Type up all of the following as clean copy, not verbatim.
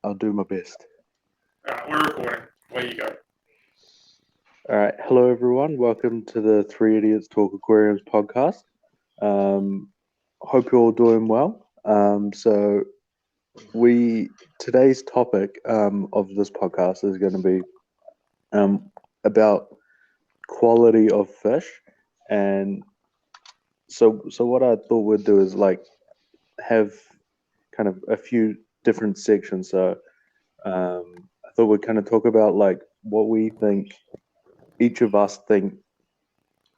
I'll do my best. We're recording. Away you go. All right. Hello, everyone. Welcome to the Three Idiots Talk Aquariums podcast. Hope you're all doing well. Today's topic of this podcast is going to be about quality of fish, and so what I thought we'd do is have kind of a few different sections. So I thought we'd kind of talk about what we think, each of us think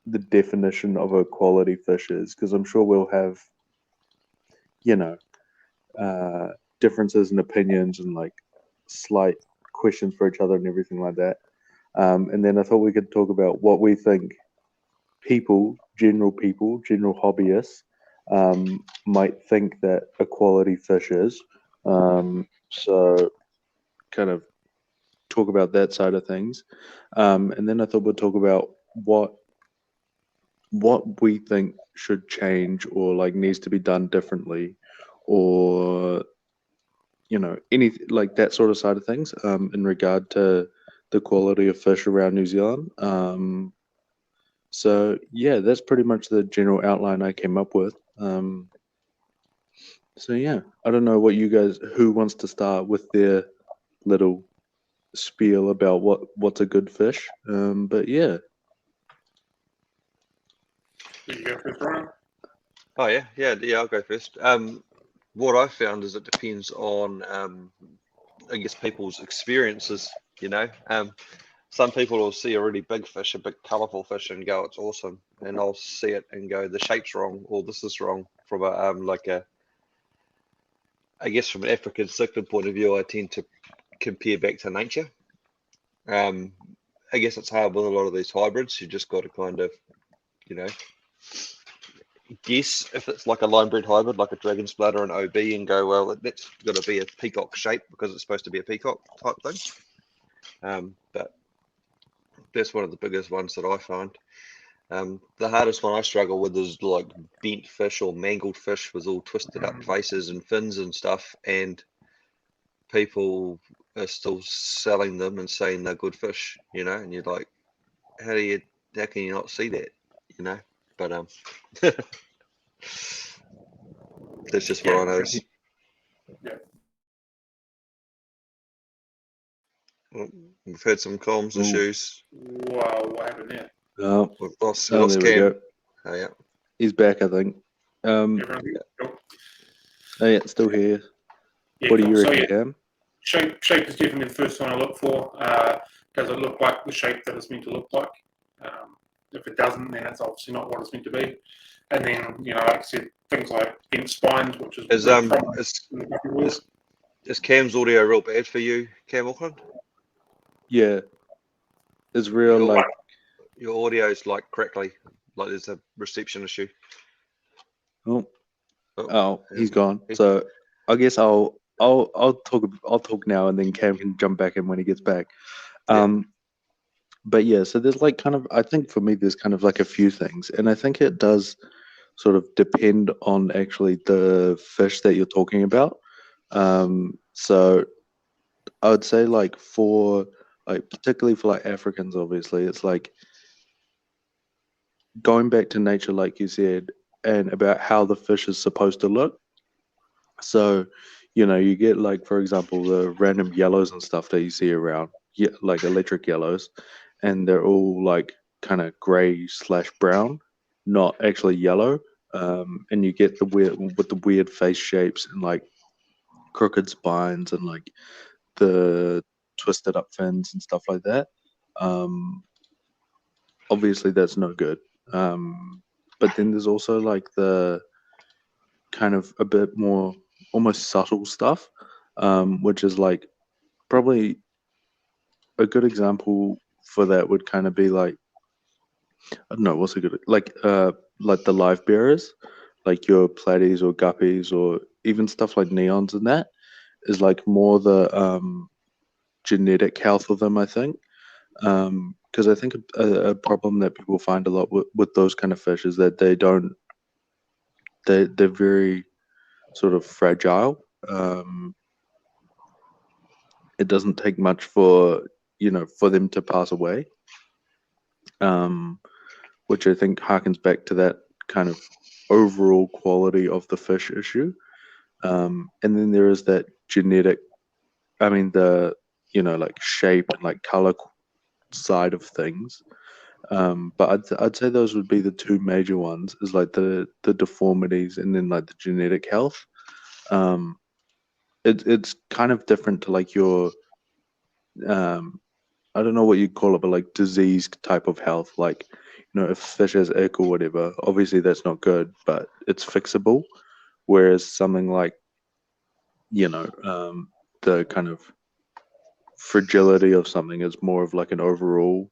the definition of a quality fish is, because I'm sure we'll have, differences in opinions and slight questions for each other and everything like that. And then I thought we could talk about what we think general hobbyists, might think that a quality fish is. So kind of talk about that side of things. And then I thought we'd talk about what we think should change or needs to be done differently, or any that sort of side of things in regard to the quality of fish around New Zealand. So yeah, that's pretty much the general outline I came up with. So yeah, I don't know who wants to start with their little spiel about what's a good fish. But yeah. You go first, Ryan. Oh yeah, I'll go first. What I found is it depends on, I guess, people's experiences. Some people will see a really big fish, a big colourful fish, and go, "It's awesome," and I'll see it and go, "The shape's wrong," or "This is wrong." From I guess from an African cichlid point of view, I tend to compare back to nature. I guess it's hard with a lot of these hybrids. You just got to kind of, guess if it's like a line bred hybrid, like a dragon's blood or an OB, and go, well, that's got to be a peacock shape because it's supposed to be a peacock type thing. But that's one of the biggest ones that I find. The hardest one I struggle with is bent fish or mangled fish with all twisted up faces and fins and stuff, and people are still selling them and saying they're good fish, and you're like, how can you not see that, but that's just what I notice. Yeah. We've had some comms issues. Wow, what happened there? Oh, We've lost there we Cam. go. Oh, yeah. He's back, I think. Everyone cool? Oh, yeah, still here. Yeah, What do cool. you So, reckon, yeah, Cam? shape is definitely the first one I look for. Does it look like the shape that it's meant to look like? If it doesn't, then it's obviously not what it's meant to be. And then, like I said, things like bent spines, which is Is Cam's audio real bad for you, Cam Auckland? Yeah, it's real. Your audio is crackly, like there's a reception issue. Oh, he's gone. So I guess I'll talk now, and then Cam can jump back in when he gets back. But yeah, so there's I think for me there's kind of a few things, and I think it does sort of depend on actually the fish that you're talking about. So I would say for particularly for Africans, obviously it's going back to nature, like you said, and about how the fish is supposed to look. So, you get for example, the random yellows and stuff that you see around, like electric yellows, and they're all kind of gray/brown, not actually yellow. And you get the weird face shapes and crooked spines and the twisted up fins and stuff like that. Obviously that's no good. But then there's also the kind of a bit more almost subtle stuff, which is probably a good example for that would kind of be I don't know, what's a good the live bearers, your platies or guppies or even stuff like neons, and that is more the genetic health of them, I think. Because I think a problem that people find a lot with those kind of fish is that they're very sort of fragile. it doesn't take much for for them to pass away, which I think harkens back to that kind of overall quality of the fish issue. And then there is that genetic, I mean, the like shape and like color side of things. But I'd say those would be the two major ones, is like the deformities and then like the genetic health. It's kind of different to like your I don't know what you'd call it, but like disease type of health. Like, if fish has ick or whatever, obviously that's not good, but it's fixable. Whereas something like, the kind of fragility of something is more of like an overall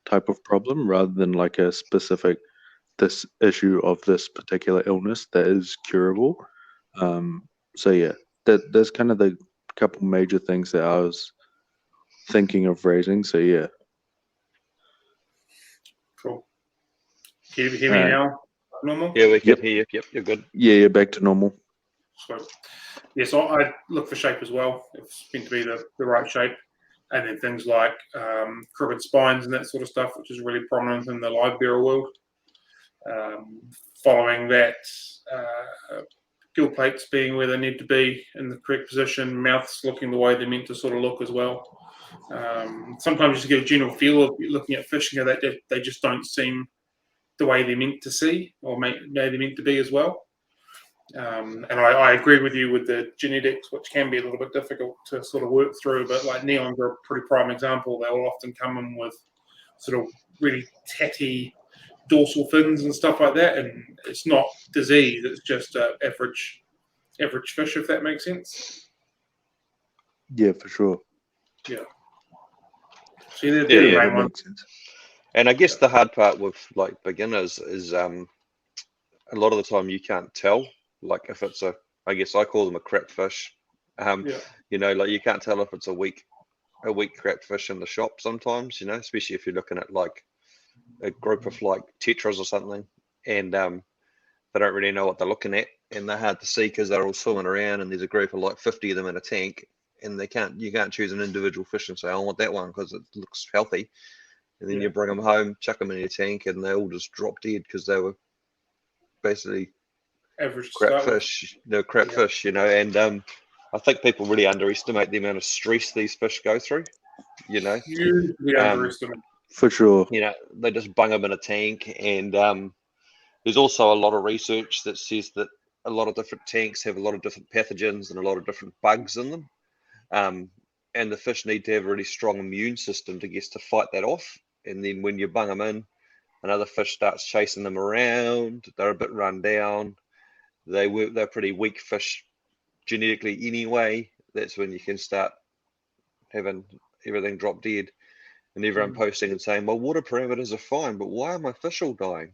type of problem rather than like a specific this issue of this particular illness that is curable. So yeah, that's kind of the couple major things that I was thinking of raising. So yeah. Cool. Can you hear me now? Normal? Yeah, we can Yep. hear you. Yep, you're good. Yeah, back to normal. Sweet. Yeah, so I look for shape as well. It's meant to be the right shape. And then things like crooked spines and that sort of stuff, which is really prominent in the live bearer world. Following that, gill plates being where they need to be in the correct position, mouths looking the way they're meant to sort of look as well. Sometimes you just get a general feel of looking at fish, that they just don't seem the way they're meant to see or they're meant to be as well. And I agree with you with the genetics, which can be a little bit difficult to sort of work through, but like neons are a pretty prime example. They will often come in with sort of really tatty dorsal fins and stuff like that, and it's not disease, it's just average fish, if that makes sense. Yeah, for sure. Yeah. So they're Yeah, the yeah, main that ones. makes sense. And I guess the hard part with like beginners is a lot of the time you can't tell, like if it's I guess I call them a crap fish. Yeah. Like you can't tell if it's a weak crap fish in the shop sometimes, especially if you're looking at like a group of like tetras or something, and they don't really know what they're looking at, and they're hard to see because they're all swimming around, and there's a group of like 50 of them in a tank, and you can't choose an individual fish and say I want that one because it looks healthy, and then Yeah. you bring them home, chuck them in your tank, and they all just drop dead because they were basically Average crap fish. They're crap fish, and I think people really underestimate the amount of stress these fish go through. Hugely underestimated. For sure. They just bung them in a tank, and there's also a lot of research that says that a lot of different tanks have a lot of different pathogens and a lot of different bugs in them, and the fish need to have a really strong immune system to fight that off. And then when you bung them in, another fish starts chasing them around. They're a bit run down. They're pretty weak fish genetically anyway. That's when you can start having everything drop dead, and everyone posting and saying, well, water parameters are fine, but why are my fish all dying?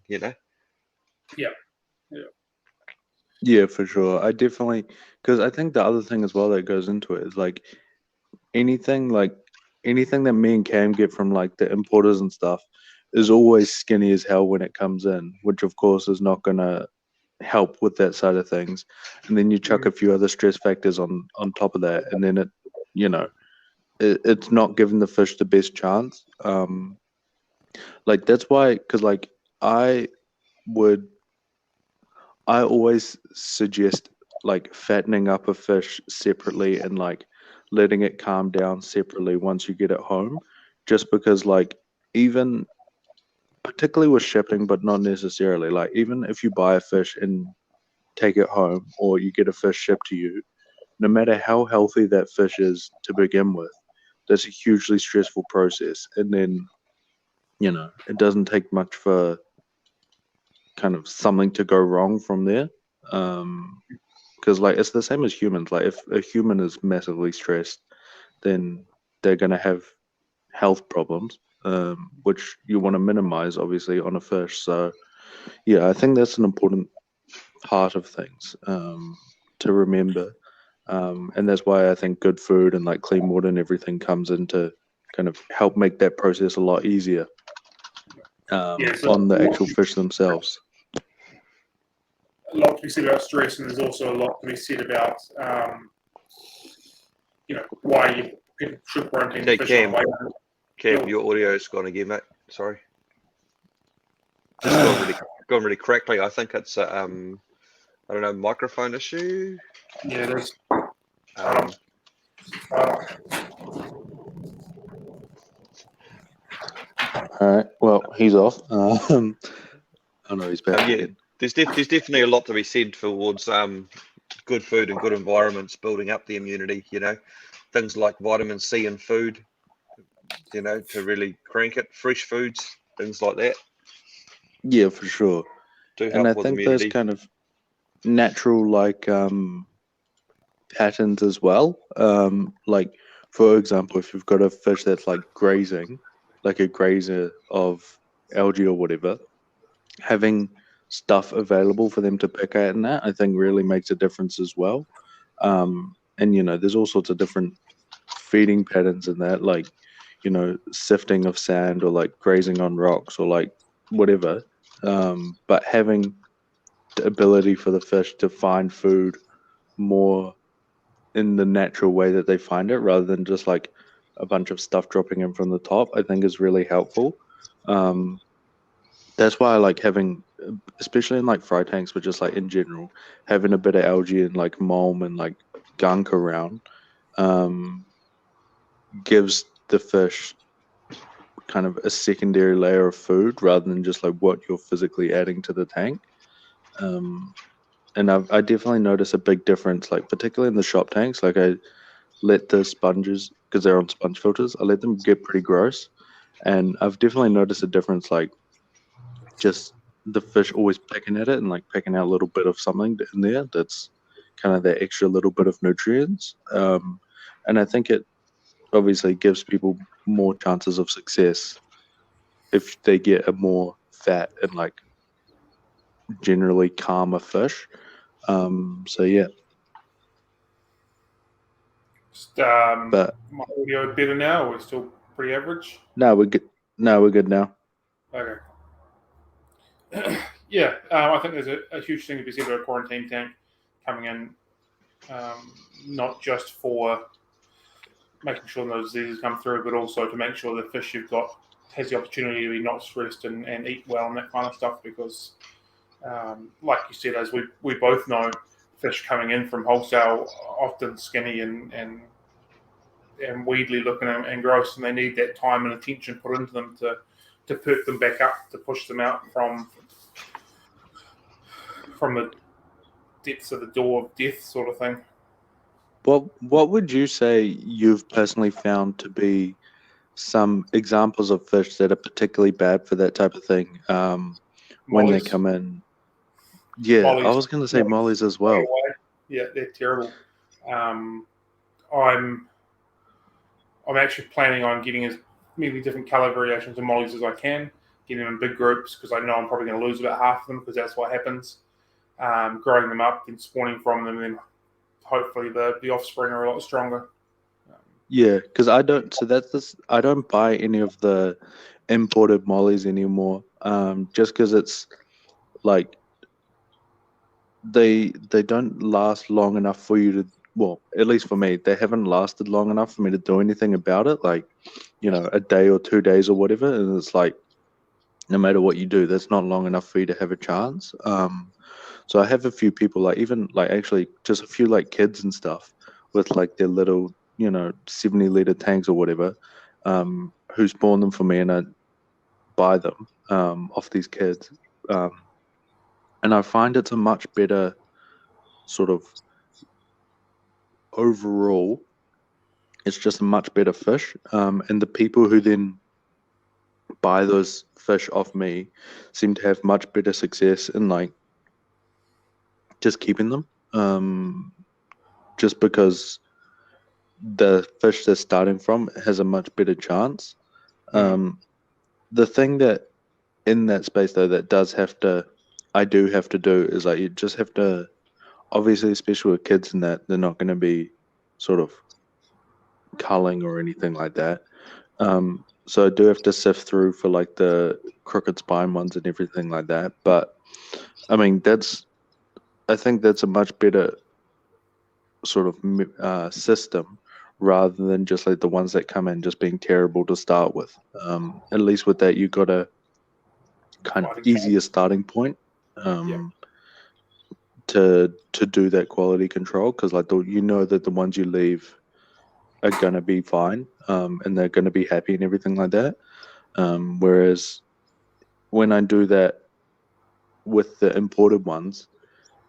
Yeah, for sure. I definitely, because I think the other thing as well that goes into it is like anything that me and Cam get from like the importers and stuff is always skinny as hell when it comes in, which of course is not gonna help with that side of things. And then you chuck a few other stress factors on top of that, and then it's not giving the fish the best chance. Like that's why, because like I always suggest like fattening up a fish separately and like letting it calm down separately once you get it home, just because like even particularly with shipping, but not necessarily, like even if you buy a fish and take it home or you get a fish shipped to you, no matter how healthy that fish is to begin with, that's a hugely stressful process. And then it doesn't take much for kind of something to go wrong from there. Because like it's the same as humans. Like if a human is massively stressed, then they're gonna have health problems, which you want to minimize, obviously, on a fish. So yeah, I think that's an important part of things to remember, and that's why I think good food and like clean water and everything comes in to kind of help make that process a lot easier on the actual fish themselves. A lot to be said about stress, and there's also a lot to be said about why people should quarantine Hey, fish Cam. away. Cam, your audio's gone again, mate. Sorry. Just gone really crackly. I think it's a, I don't know, microphone issue. Yeah, it is. Um, All right. Well, he's off. Oh no, he's back yeah, again. there's definitely a lot to be said towards good food and good environments, building up the immunity. You know, things like vitamin C in food. You know, to really crank it. Fresh foods, things like that, Yeah, for sure. do And I help with think those immunity. kind of natural like patterns as well. Like for example, if you've got a fish that's like grazing, like a grazer of algae or whatever, having stuff available for them to pick at and that, I think really makes a difference as well. And you know, there's all sorts of different feeding patterns in that, like, you know, sifting of sand or like grazing on rocks or like whatever. But having the ability for the fish to find food more in the natural way that they find it rather than just like a bunch of stuff dropping in from the top, I think is really helpful. That's why I like having, especially in like fry tanks, but just like in general, having a bit of algae and like mulm and like gunk around um, gives the fish kind of a secondary layer of food rather than just like what you're physically adding to the tank. And I definitely notice a big difference, like particularly in the shop tanks. Like I let the sponges, because they're on sponge filters, I let them get pretty gross, and I've definitely noticed a difference. Like just the fish always picking at it and like picking out a little bit of something in there that's kind of that extra little bit of nutrients. And I think it obviously gives people more chances of success if they get a more fat and like generally calmer fish. So yeah, Just, but my audio better now, or we're still pretty average? no, we're good. No, we're good now. Okay. Yeah, I think there's a huge thing to be said about a quarantine tank coming in, not just for making sure those diseases come through, but also to make sure the fish you've got has the opportunity to be not stressed and eat well and that kind of stuff. Because, like you said, as we both know, fish coming in from wholesale often skinny and weedly looking and gross, and they need that time and attention put into them to perk them back up, to push them out from the depths of the door of death, sort of thing. What would you say you've personally found to be some examples of fish that are particularly bad for that type of thing when they Mollies. come in? Yeah, I Mollies. was going to say mollies as well. Yeah, they're terrible. I'm actually planning on getting as many different color variations of mollies as I can, getting them in big groups because I know I'm probably going to lose about half of them because that's what happens. Growing them up and spawning from them, and then hopefully the offspring are a lot stronger. Yeah, because I don't. So that's this. I don't buy any of the imported mollies anymore. Just because it's like they don't last long enough for you to. Well, at least for me, they haven't lasted long enough for me to do anything about it. Like, you know, a day or 2 days or whatever, and it's like no matter what you do, that's not long enough for you to have a chance. So I have a few people, like even like actually just a few like kids and stuff with like their little, you know, 70-liter tanks or whatever, who spawn them for me and I buy them off these kids. And I find it's a much better sort of overall, it's just a much better fish. And the people who then buy those fish off me seem to have much better success in like just keeping them. Just because the fish they're starting from has a much better chance. The thing that in that space though that I do have to do is like you just have to obviously, especially with kids and that they're not going to be sort of culling or anything like that. So I do have to sift through for like the crooked spine ones and everything like that. But I mean, I think that's a much better sort of system rather than just like the ones that come in just being terrible to start with. At least with that, you got a kind of Fighting chance. easier starting point to do that quality control, because like you know that the ones you leave are gonna be fine, and they're gonna be happy and everything like that. Whereas when I do that with the imported ones,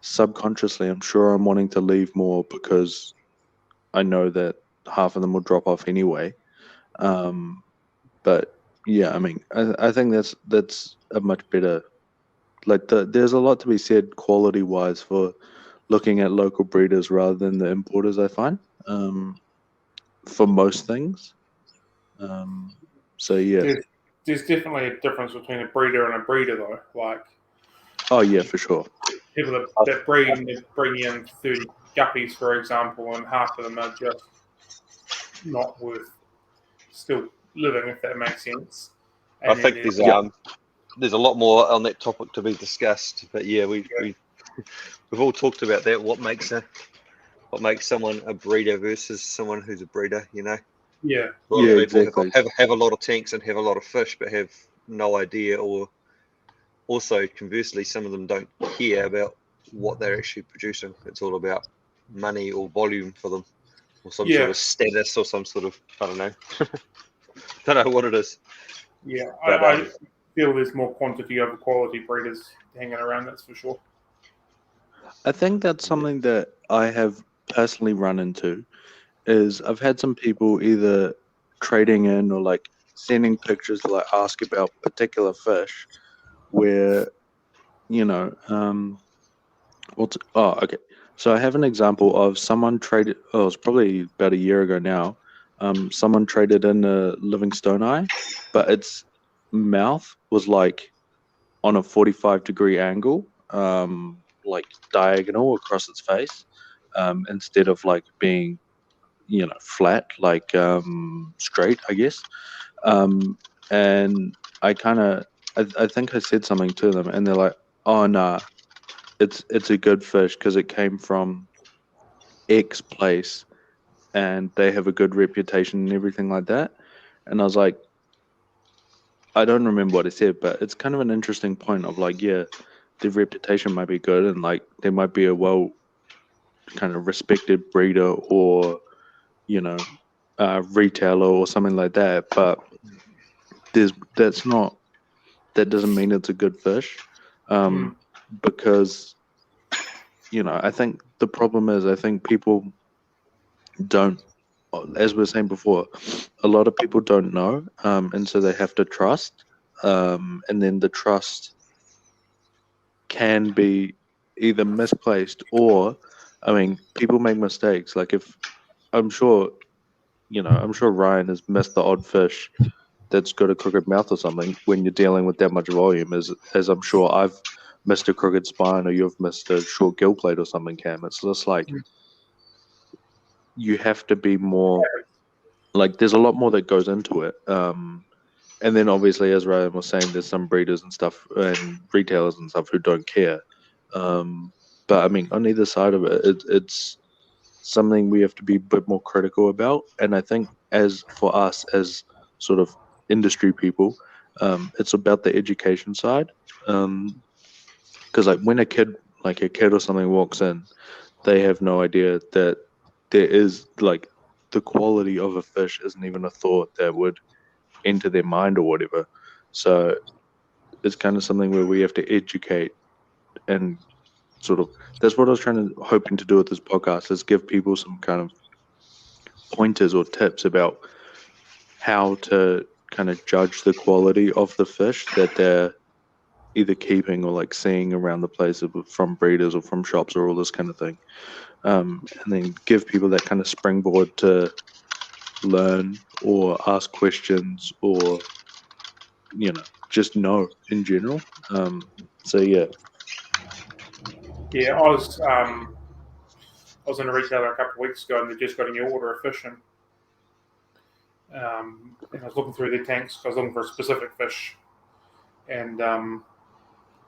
subconsciously, I'm sure I'm wanting to leave more because I know that half of them will drop off anyway. But yeah, I mean, I think that's a much better. Like there's a lot to be said quality wise for looking at local breeders rather than the importers. I find for most things. Um, so yeah. There's definitely a difference between a breeder and a breeder, though. Like Oh yeah, for sure. people that breed and they bring in 30 guppies, for example, and half of them are just not worth still living, if that makes sense. I think there's a lot more on that topic to be discussed. But yeah, we've all talked about that. What makes someone a breeder versus someone who's a breeder? You know. Yeah. A lot of people exactly. have a lot of tanks and have a lot of fish, but have no idea, or also conversely, some of them don't care about what they're actually producing. It's all about money or volume for them, or some sort of status, or some sort of, I don't know. Don't know what it is. Yeah, But, I feel there's more quantity over quality breeders hanging around, that's for sure. I think that's something that I have personally run into. Is I've had some people either trading in or like sending pictures to like ask about particular fish where, you know, okay. So I have an example of someone traded, oh, it's probably about a year ago now. Someone traded in a livingstone eye, but its mouth was like on a 45-degree angle, like diagonal across its face, instead of like being, flat, like straight, I guess. And I think I said something to them, and they're like, "Oh, nah, it's a good fish because it came from X place, and they have a good reputation and everything like that." And I was like, I don't remember what I said, but it's kind of an interesting point of like, yeah, their reputation might be good, and like there might be a well kind of respected breeder or retailer or something like that, but that doesn't mean it's a good fish, because I think the problem is I think people don't, as we were saying before, a lot of people don't know, and so they have to trust, and then the trust can be either misplaced or, I mean, people make mistakes. Like if I'm sure, I'm sure Ryan has missed the odd fish that's got a crooked mouth or something when you're dealing with that much volume, as I'm sure I've missed a crooked spine or you've missed a short gill plate or something, Cam. It's just like you have to be more, like there's a lot more that goes into it. And then obviously, as Ryan was saying, there's some breeders and stuff and retailers and stuff who don't care. But I mean, on either side of it, it's something we have to be a bit more critical about. And I think as for us as sort of industry people, it's about the education side. Because like when a kid or something walks in, they have no idea that there is like the quality of a fish isn't even a thought that would enter their mind or whatever. So it's kind of something where we have to educate, and sort of that's what I was hoping to do with this podcast, is give people some kind of pointers or tips about how to kind of judge the quality of the fish that they're either keeping or like seeing around the place from breeders or from shops or all this kind of thing. And then give people that kind of springboard to learn or ask questions or, just know in general. So yeah. Yeah, I was in a retailer a couple of weeks ago, and they just got a new order of fish in. And I was looking through their tanks. I was looking for a specific fish, and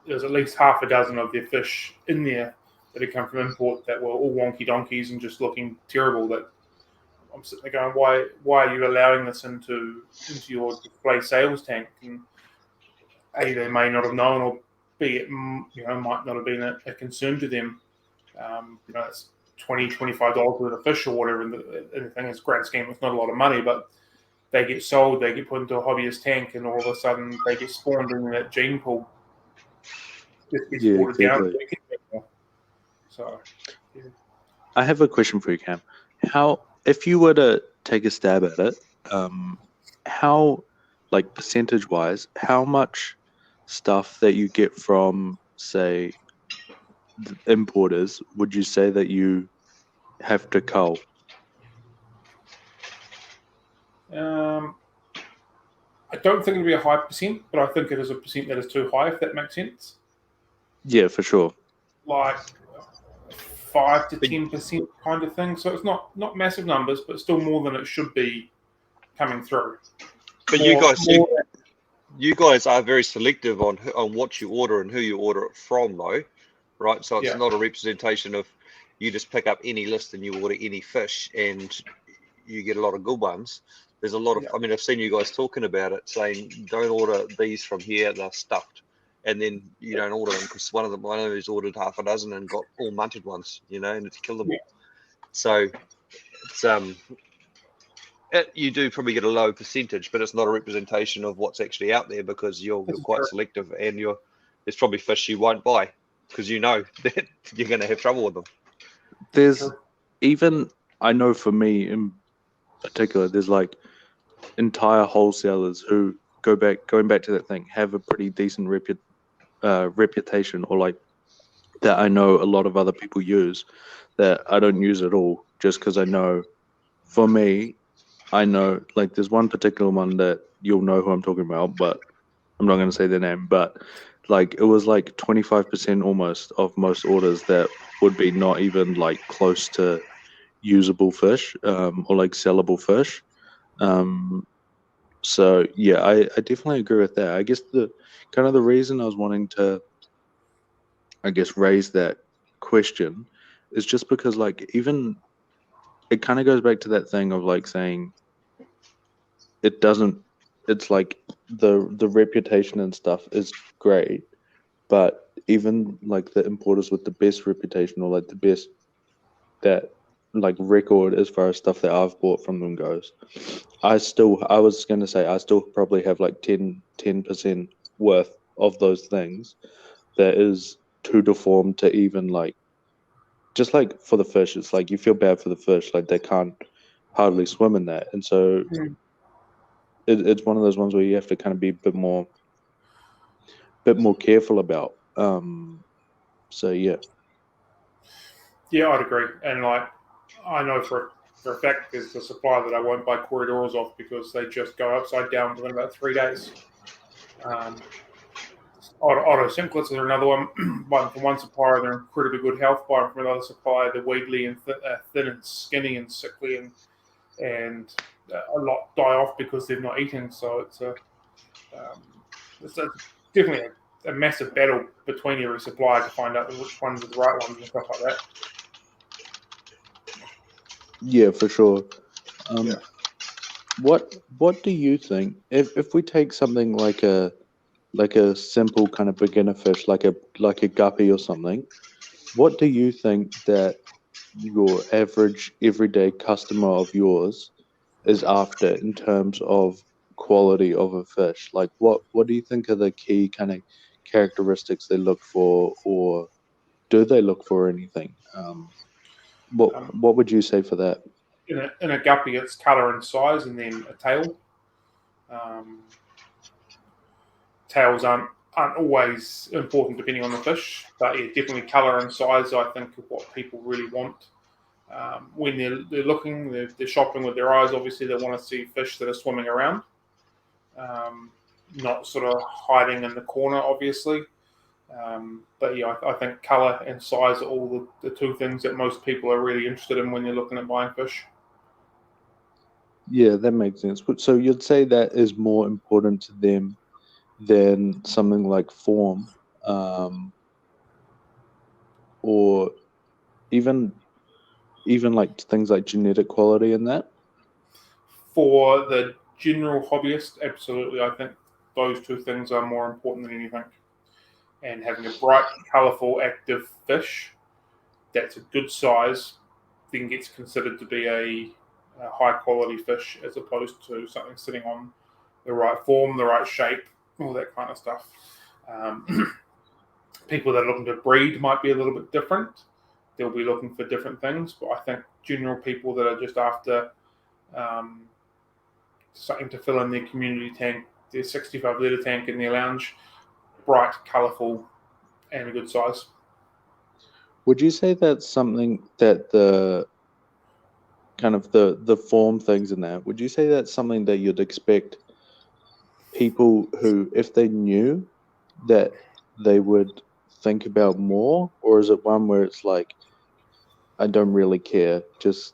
there's at least half a dozen of their fish in there that had come from import that were all wonky donkeys and just looking terrible. That I'm sitting there going, why are you allowing this into your display sales tank? And A, they may not have known, or B, it might not have been a concern to them. It's $20-$25 worth of fish or whatever, and anything is grand scheme. It's not a lot of money, but they get sold, they get put into a hobbyist tank, and all of a sudden they get spawned in that gene pool. Just gets watered down. So, yeah. I have a question for you, Cam. If you were to take a stab at it, how, like percentage-wise, how much stuff that you get from, say, the importers would you say that you have to cull? I don't think it'll be a high percent, but I think it is a percent that is too high, if that makes sense. Yeah, for sure. Like 5 to 10% kind of thing. So it's not massive numbers, but still more than it should be coming through. But you guys are very selective on what you order and who you order it from, though, right? So it's not a representation of you just pick up any list and you order any fish and you get a lot of good ones. There's a lot of, I mean, I've seen you guys talking about it, saying don't order these from here, they're stuffed. And then you don't order them because one of them has ordered half a dozen and got all munted ones, and it's killed them all. So it's you do probably get a low percentage, but it's not a representation of what's actually out there because you're quite selective, and there's probably fish you won't buy because you know that you're going to have trouble with them. There's even, I know for me in particular, there's like entire wholesalers who going back to that thing, have a pretty decent reputation, or like that I know a lot of other people use that I don't use at all, just because I know, for me, I know, like there's one particular one that you'll know who I'm talking about, but I'm not going to say their name, but like it was like 25% almost of most orders that would be not even like close to usable fish, or like sellable fish. So yeah, I definitely agree with that. I guess the reason I was wanting to, I guess, raise that question is just because like even it kind of goes back to that thing of like saying it doesn't, it's like the reputation and stuff is great, but even like the importers with the best reputation, or like the best that like record as far as stuff that I've bought from them goes, I was going to say I still probably have like 10% worth of those things that is too deformed to even like, just like for the fish, it's like you feel bad for the fish, like they can't hardly swim in that, and so it's one of those ones where you have to kind of be a bit more careful about. So yeah. Yeah, I'd agree. And like I know for a fact there's a supplier that I won't buy corridors off because they just go upside down within about 3 days. Auto Cichlids are another one. Buy them from one supplier, they're incredibly good health. Buy them from another supplier, they're weedly and thin and skinny and sickly, and a lot die off because they've not eaten. So it's definitely a massive battle between every supplier to find out which ones are the right ones and stuff like that. Yeah, for sure. What do you think if we take something like a simple kind of beginner fish, like a guppy or something? What do you think that your average everyday customer of yours is after in terms of quality of a fish? Like what do you think are the key kind of characteristics they look for, or do they look for anything? What would you say for that? In a guppy, it's colour and size, and then a tail. Tails aren't always important depending on the fish, but yeah, definitely colour and size, I think, are what people really want. When they're looking, they're shopping with their eyes. Obviously, they want to see fish that are swimming around, not sort of hiding in the corner, obviously. But yeah, I think colour and size are all the two things that most people are really interested in when they're looking at buying fish. Yeah, that makes sense. So you'd say that is more important to them than something like form, or even like things like genetic quality in that? For the general hobbyist, absolutely. I think those two things are more important than anything. And having a bright, colourful, active fish that's a good size then gets considered to be a high quality fish as opposed to something sitting on the right form, the right shape, all that kind of stuff. People that are looking to breed might be a little bit different. They'll be looking for different things, but I think general people that are just after something to fill in their community tank, their 65-litre tank in their lounge, bright, colourful, and a good size. Would you say that's something that the kind of the form things in that, would you say that's something that you'd expect people who, if they knew, that they would think about more? Or is it one where it's like, I don't really care, just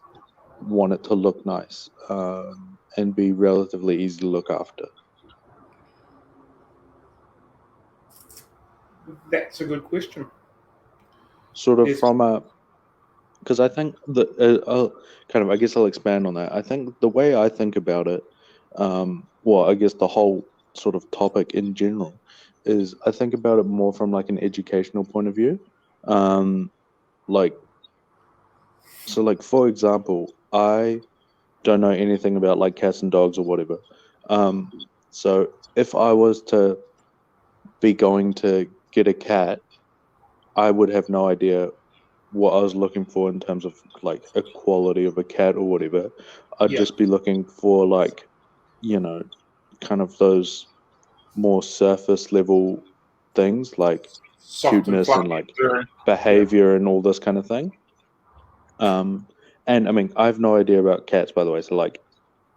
want it to look nice, and be relatively easy to look after? That's a good question. Sort of Yes. from a, because I think that I guess I'll expand on that. I think the way I think about it, well, I guess the whole sort of topic in general is I think about it more from like an educational point of view. Like, so like, for example, I don't know anything about like cats and dogs or whatever. So if I was to be going to get a cat, I would have no idea what I was looking for in terms of like a quality of a cat or whatever. I'd Yeah. just be looking for like, kind of those more surface level things like Soft and cuteness and fluffy like and furry. behavior and all this kind of thing. And I mean, I have no idea about cats, by the way. So like,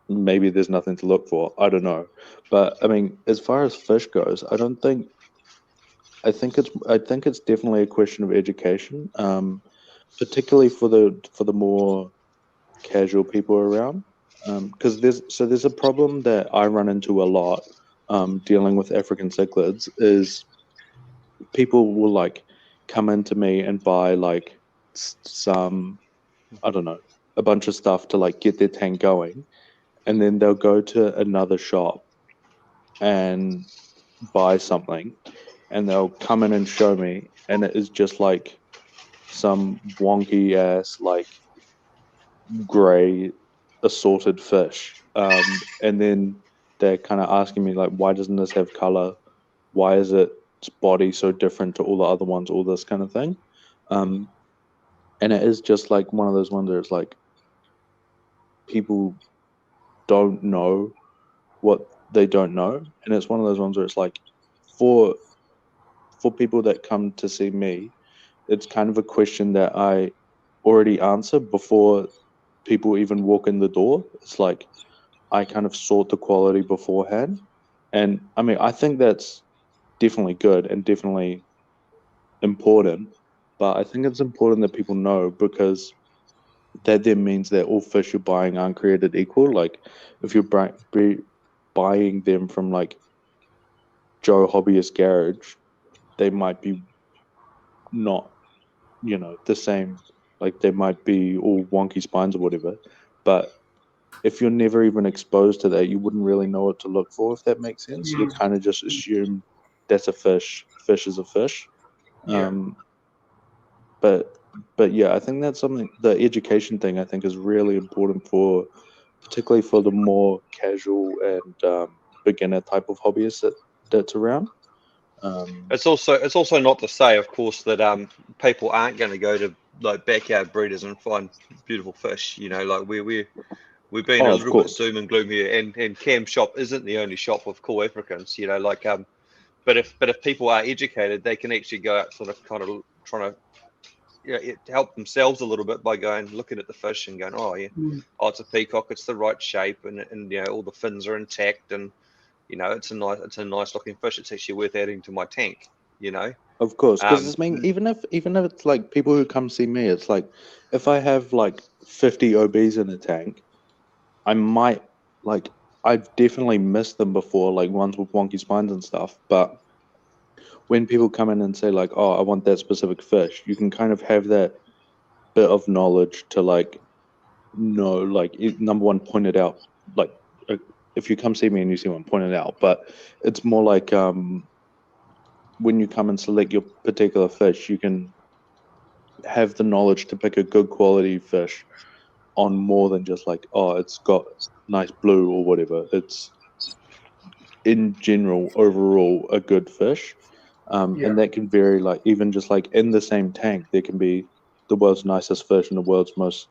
maybe there's nothing to look for. I don't know. But I mean, as far as fish goes, I think it's definitely a question of education, particularly for the more casual people around. Because there's a problem that I run into a lot, dealing with African cichlids, is people will like come into me and buy like some, I don't know, a bunch of stuff to like get their tank going, and then they'll go to another shop and buy something, and they'll come in and show me, and it is just like some wonky ass like gray assorted fish. And then they're kind of asking me like, why doesn't this have color? Why is its body so different to all the other ones? All this kind of thing. Um, and it is just like one of those ones where it's like people don't know what they don't know, and it's one of those ones where it's like for people that come to see me, it's kind of a question that I already answer before people even walk in the door. It's like I kind of sort the quality beforehand. And I mean, I think that's definitely good and definitely important. But I think it's important that people know, because that then means that all fish you're buying aren't created equal. Like if you're buying them from like Joe Hobbyist Garage, they might be not, the same. Like they might be all wonky spines or whatever. But if you're never even exposed to that, you wouldn't really know what to look for, if that makes sense. You kind of just assume that's a fish. Fish is a fish. Yeah. But yeah, I think that's something. The education thing I think is really important for, particularly for the more casual and beginner type of hobbyist that's around. It's also not to say, of course, that people aren't going to go to like backyard breeders and find beautiful fish. Like we've been a Oh, of little bit course. doom and gloom here, and Cam's shop isn't the only shop with cool Africans. But if people are educated, they can actually go out sort of kind of trying to help themselves a little bit by looking at the fish and going, oh yeah, oh it's a peacock, it's the right shape, and all the fins are intact, and it's a nice looking fish. It's actually worth adding to my tank. Of course, because Um, I mean, even if it's like people who come see me, it's like if I have like 50 OBs in a tank, I might like I've definitely missed them before, like ones with wonky spines and stuff. But when people come in and say like, "Oh, I want that specific fish," you can kind of have that bit of knowledge to like know, like number one, point it out like if you come see me and you see one, point it out. But it's more like when you come and select your particular fish, you can have the knowledge to pick a good quality fish on more than just like, oh, it's got nice blue or whatever. It's in general, overall, a good fish. Yeah. And that can vary, like even just like in the same tank, there can be the world's nicest fish and the world's most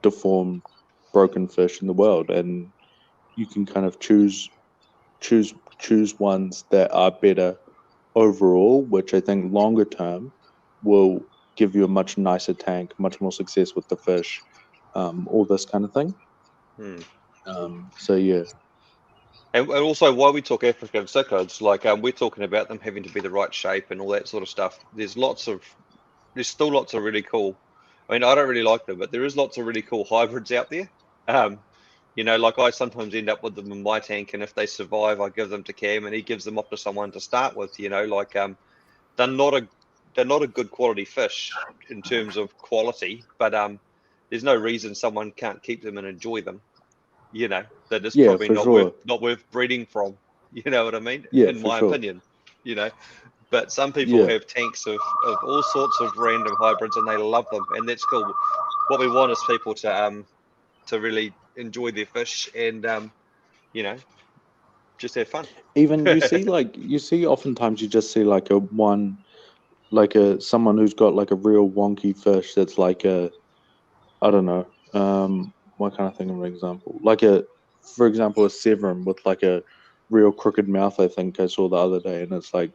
deformed, broken fish in the world, and you can kind of choose choose ones that are better overall, which I think longer term will give you a much nicer tank, much more success with the fish, all this kind of thing. Hmm. So yeah, And also, why we talk African cichlids, like we're talking about them having to be the right shape and all that sort of stuff. There's still lots of really cool. I mean, I don't really like them, but there is lots of really cool hybrids out there. Um, like I sometimes end up with them in my tank, and if they survive, I give them to Cam, and he gives them off to someone to start with. They're not a they're not a good quality fish in terms of quality, but there's no reason someone can't keep them and enjoy them. They're just yeah, probably for sure. not worth breeding from. You know what I mean? Yeah, In for my sure. opinion, you know. But some people Yeah, have tanks of all sorts of random hybrids and they love them, and that's cool. What we want is people to really enjoy their fish and you know just have fun. even you see oftentimes you just see like a one like a someone who's got like a real wonky fish that's like a I don't know. What kind of think of an example? Like for example, a Severum with like a real crooked mouth. I think I saw the other day, and it's like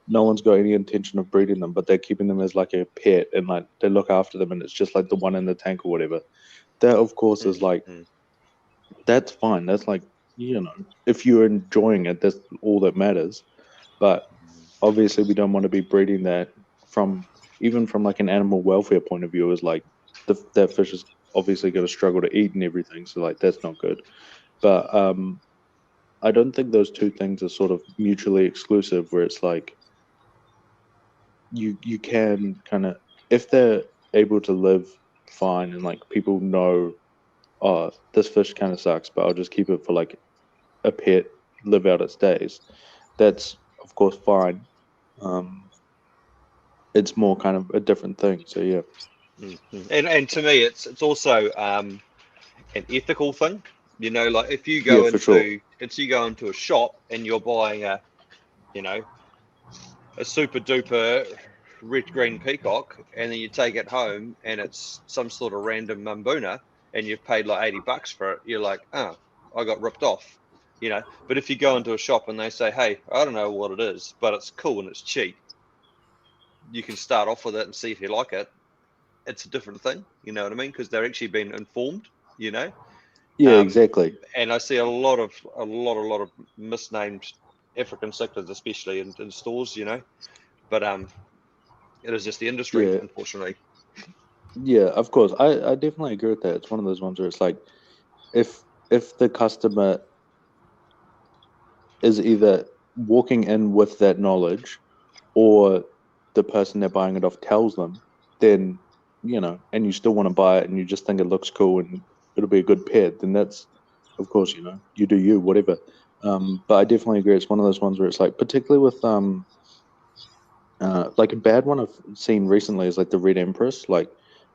no one's got any intention of breeding them, but they're keeping them as like a pet, and like they look after them, and it's just like the one in the tank or whatever. That of course is Mm, like mm, that's fine. That's like if you're enjoying it, that's all that matters. But obviously, we don't want to be breeding that from even from like an animal welfare point of view. Is like that fish is obviously going to struggle to eat and everything. So like that's not good. But I don't think those two things are sort of mutually exclusive. Where it's like you can kind of if they're able to live fine and like people know, oh, this fish kind of sucks, but I'll just keep it for like a pet, live out its days. That's of course fine. Um, it's more kind of a different thing. So yeah, And to me, it's also an ethical thing. Like yeah, for sure. if you go into a shop and you're buying you know a super duper red green peacock, and then you take it home and it's some sort of random mambuna, and you've paid like $80 for it, you're like, oh, I got ripped off. But if you go into a shop and they say, hey, I don't know what it is, but it's cool and it's cheap, you can start off with it and see if you like it. It's a different thing, you know what I mean? Because they're actually being informed, you know. Yeah, Um, exactly. and I see a lot of misnamed African cichlids, especially in stores, But it is just the industry, Yeah, unfortunately. yeah, of course. I definitely agree with that. It's one of those ones where it's like if if the customer is either walking in with that knowledge or the person they're buying it off tells them, then and you still want to buy it and you just think it looks cool and it'll be a good pet, then that's of course, you do you, whatever. But I definitely agree. It's one of those ones where it's like, particularly with like a bad one I've seen recently is like the Red Empress. Like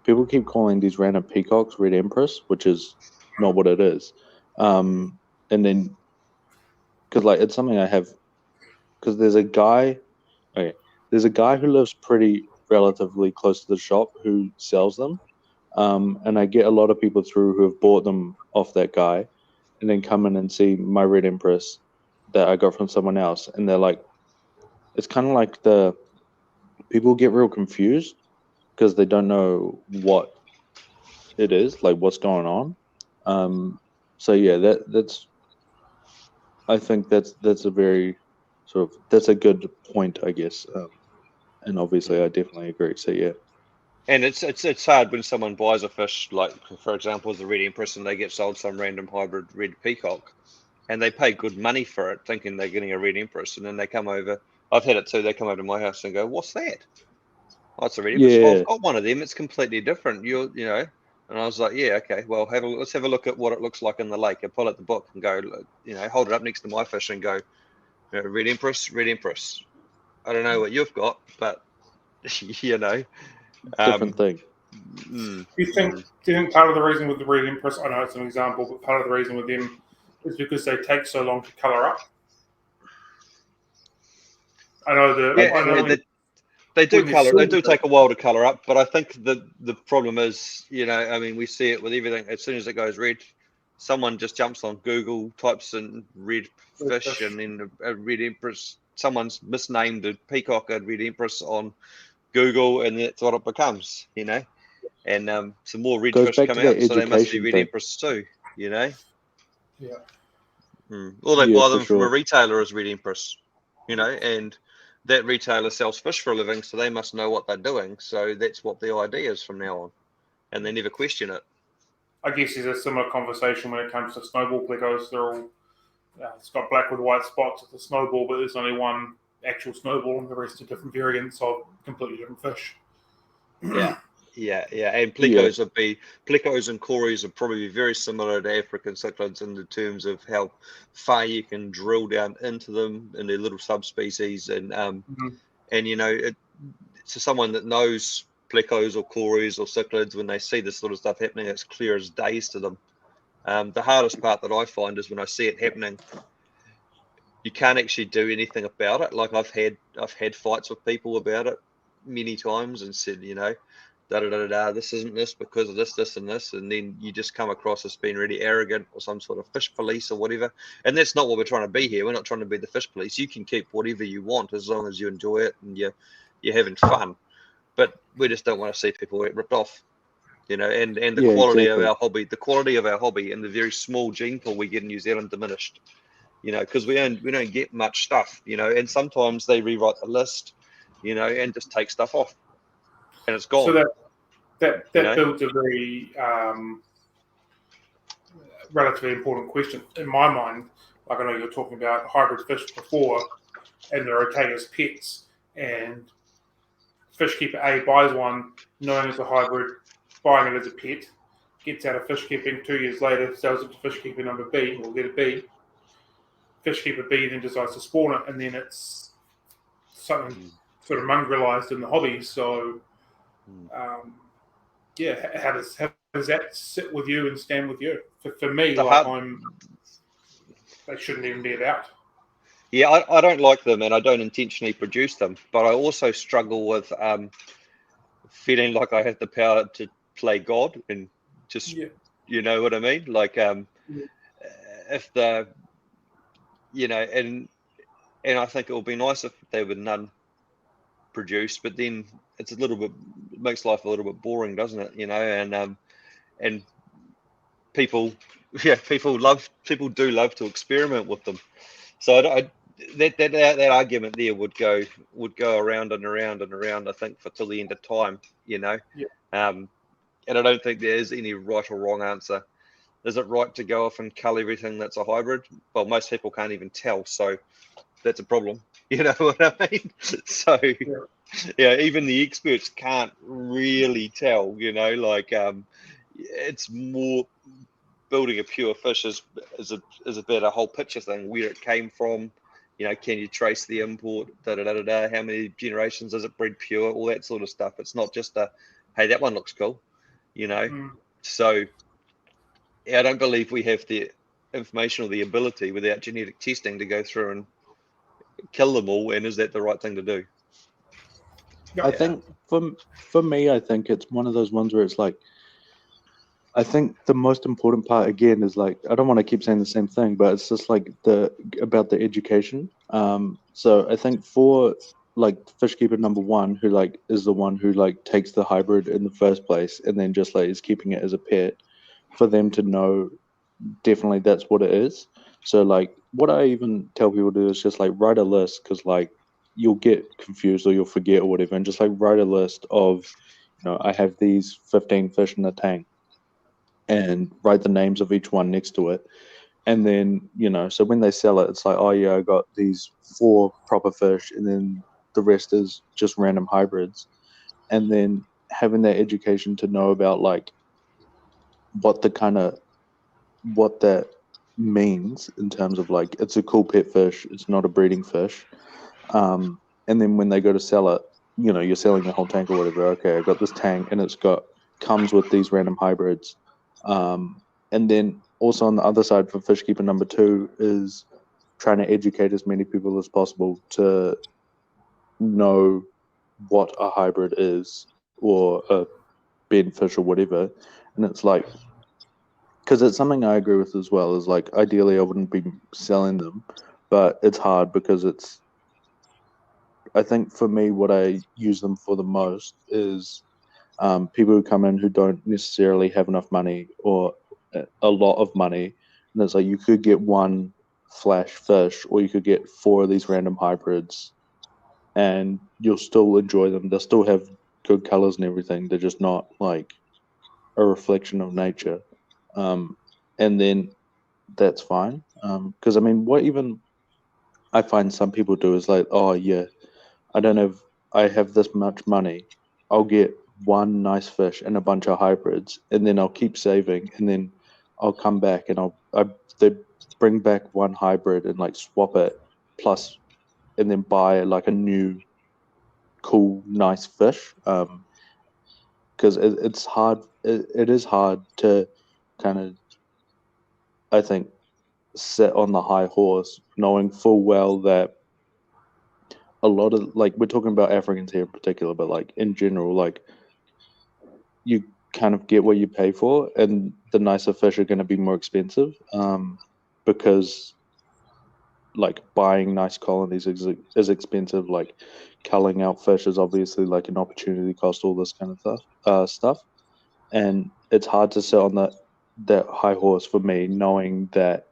people keep calling these random peacocks Red Empress, which is not what it is. And then because like it's something I have because there's a guy. Okay, there's a guy who lives pretty relatively close to the shop who sells them. And I get a lot of people through who have bought them off that guy, and then come in and see my Red Empress that I got from someone else, and they're like, it's kind of like the people get real confused because they don't know what it is, like what's going on. So yeah, that's I think that's a very sort of that's a good point, I guess. And obviously, I definitely agree. So yeah, And it's hard when someone buys a fish, like for example, the red empress, and they get sold some random hybrid red peacock, and they pay good money for it, thinking they're getting a red empress, and then they come over. I've had it too. They come over to my house and go, "What's that?" Oh, it's a red empress. Oh, yeah, I've got one of them. It's completely different. You know. And I was like, yeah, okay, well, let's have a look at what it looks like in the lake. And pull out the book and go, hold it up next to my fish and go, red empress, red empress. I don't know what you've got, but Different thing. Do you think part of the reason with the red empress, I know it's an example, but part of the reason with them is because they take so long to colour up? I know they do colour. They do silver. take a while to colour up, but I think the problem is, I mean, we see it with everything. As soon as it goes red, someone just jumps on Google, types in red fish, and then a red empress. Someone's misnamed a peacock a red empress on Google, and that's what it becomes, And some more red fish come out, so they must be red empress too, Yeah. Or they buy them from a sure. retailer as red empress, and that retailer sells fish for a living, so they must know what they're doing. So that's what the idea is from now on, and they never question it. I guess there's a similar conversation when it comes to snowball plecos. They're all it's got black with white spots. It's a snowball, but there's only one actual snowball, and the rest are different variants of completely different fish. Yeah, and plecos plecos and cories are probably very similar to African cichlids in the terms of how far you can drill down into them in their little subspecies, and to someone that knows plecos or cories or cichlids, when they see this sort of stuff happening, it's clear as days to them. The hardest part that I find is when I see it happening, you can't actually do anything about it. Like I've had fights with people about it many times and said, this isn't this because of this, and this, and then you just come across as being really arrogant or some sort of fish police or whatever. And that's not what we're trying to be here. We're not trying to be the fish police. You can keep whatever you want as long as you enjoy it and you're having fun. But we just don't want to see people get ripped off. And the quality of our hobby, and the very small gene pool we get in New Zealand diminished. Because we don't get much stuff. And sometimes they rewrite the list, and just take stuff off, and it's gone. So that builds a very relatively important question in my mind. Like I know you're talking about hybrid fish before, and they're okay as pets, and fishkeeper A buys one knowing it's a hybrid, buying it as a pet, gets out of fish keeping 2 years later, sells it to fishkeeper number B, or letter B. Fishkeeper B then decides to spawn it, and then it's something sort of mongrelized in the hobby. So, how does that sit with you and stand with you? For me, they shouldn't even be about. Yeah, I don't like them, and I don't intentionally produce them, but I also struggle with feeling like I have the power to play God and just, you know what I mean? Like, if and I think it would be nice if there were none produced, but then it's it makes life a little bit boring, doesn't it? And people do love to experiment with them. So that argument there would go around and around and around, I think, till the end of time, And I don't think there is any right or wrong answer. Is it right to go off and cull everything that's a hybrid? Well, most people can't even tell, so that's a problem. You know what I mean? So even the experts can't really tell. It's more building a pure fish is about a whole picture thing, where it came from. Can you trace the import? How many generations does it breed pure? All that sort of stuff. It's not just hey, that one looks cool. So I don't believe we have the information or the ability without genetic testing to go through and kill them all. And is that the right thing to do? I think for me, I think it's one of those ones where it's like, I think the most important part again is like, I don't want to keep saying the same thing, but it's just like about the education. So I think for like fishkeeper number one, who like is the one who like takes the hybrid in the first place and then just like is keeping it as a pet, for them to know definitely that's what it is. So like what I even tell people to do is just like write a list, because like you'll get confused or you'll forget or whatever, and just like write a list of, I have these 15 fish in the tank, and write the names of each one next to it. And then, so when they sell it, it's like, oh yeah, I got these 4 proper fish, and then the rest is just random hybrids. And then having that education to know about like what that means in terms of like it's a cool pet fish, it's not a breeding fish. And then when they go to sell it, you know, you're selling the whole tank or whatever. Okay, I got this tank and comes with these random hybrids. And then also on the other side for Fishkeeper number 2 is trying to educate as many people as possible to know what a hybrid is or a bed fish or whatever. And it's like, because it's something I agree with as well, is like ideally I wouldn't be selling them, but it's hard because I think for me, what I use them for the most is people who come in who don't necessarily have enough money or a lot of money. And it's like you could get one flash fish or you could get 4 of these random hybrids and you'll still enjoy them. They'll still have good colors and everything. They're just not like a reflection of nature. And then that's fine. Because I mean, what even I find some people do is like, oh, yeah, I have this much money. I'll get one nice fish and a bunch of hybrids, and then I'll keep saving, and then I'll come back and they bring back one hybrid and like swap it plus, and then buy like a new cool nice fish. Because it's hard. It is hard to kind of, I think, sit on the high horse, knowing full well that a lot of like we're talking about Africans here in particular, but like in general, like you kind of get what you pay for, and the nicer fish are going to be more expensive because like buying nice colonies is expensive. Like culling out fish is obviously like an opportunity cost, all this kind of stuff, and it's hard to sit on that high horse for me, knowing that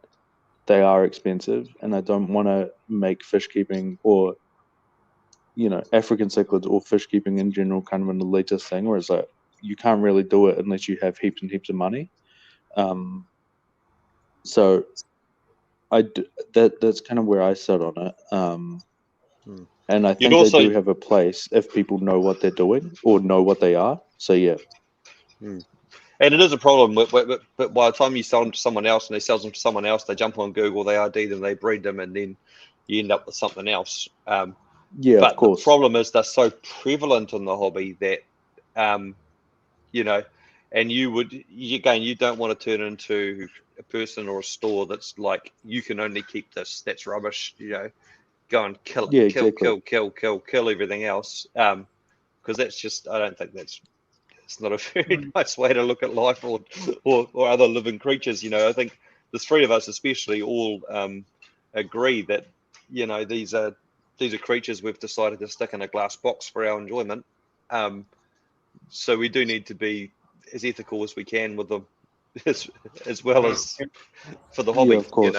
they are expensive, and I don't want to make fish keeping or African cichlids or fish keeping in general kind of an elitist thing where it's like you can't really do it unless you have heaps and heaps of money. So that's kind of where I sit on it. And I You'd think they also, do have a place if people know what they're doing or know what they are. So yeah. and it is a problem, but by the time you sell them to someone else and they sell them to someone else, they jump on Google, they ID them, they breed them, and then you end up with something else. Yeah, but of course. The problem is they're so prevalent in the hobby that, and you don't want to turn into a person or a store that's like, you can only keep this, that's rubbish, go and kill it, Yeah, exactly. kill everything else. Because that's just, I don't think it's not a very nice way to look at life or other living creatures. I think the 3 of us especially all agree that, these are creatures we've decided to stick in a glass box for our enjoyment. So we do need to be as ethical as we can with them, as well as for the hobby. Yeah, of course.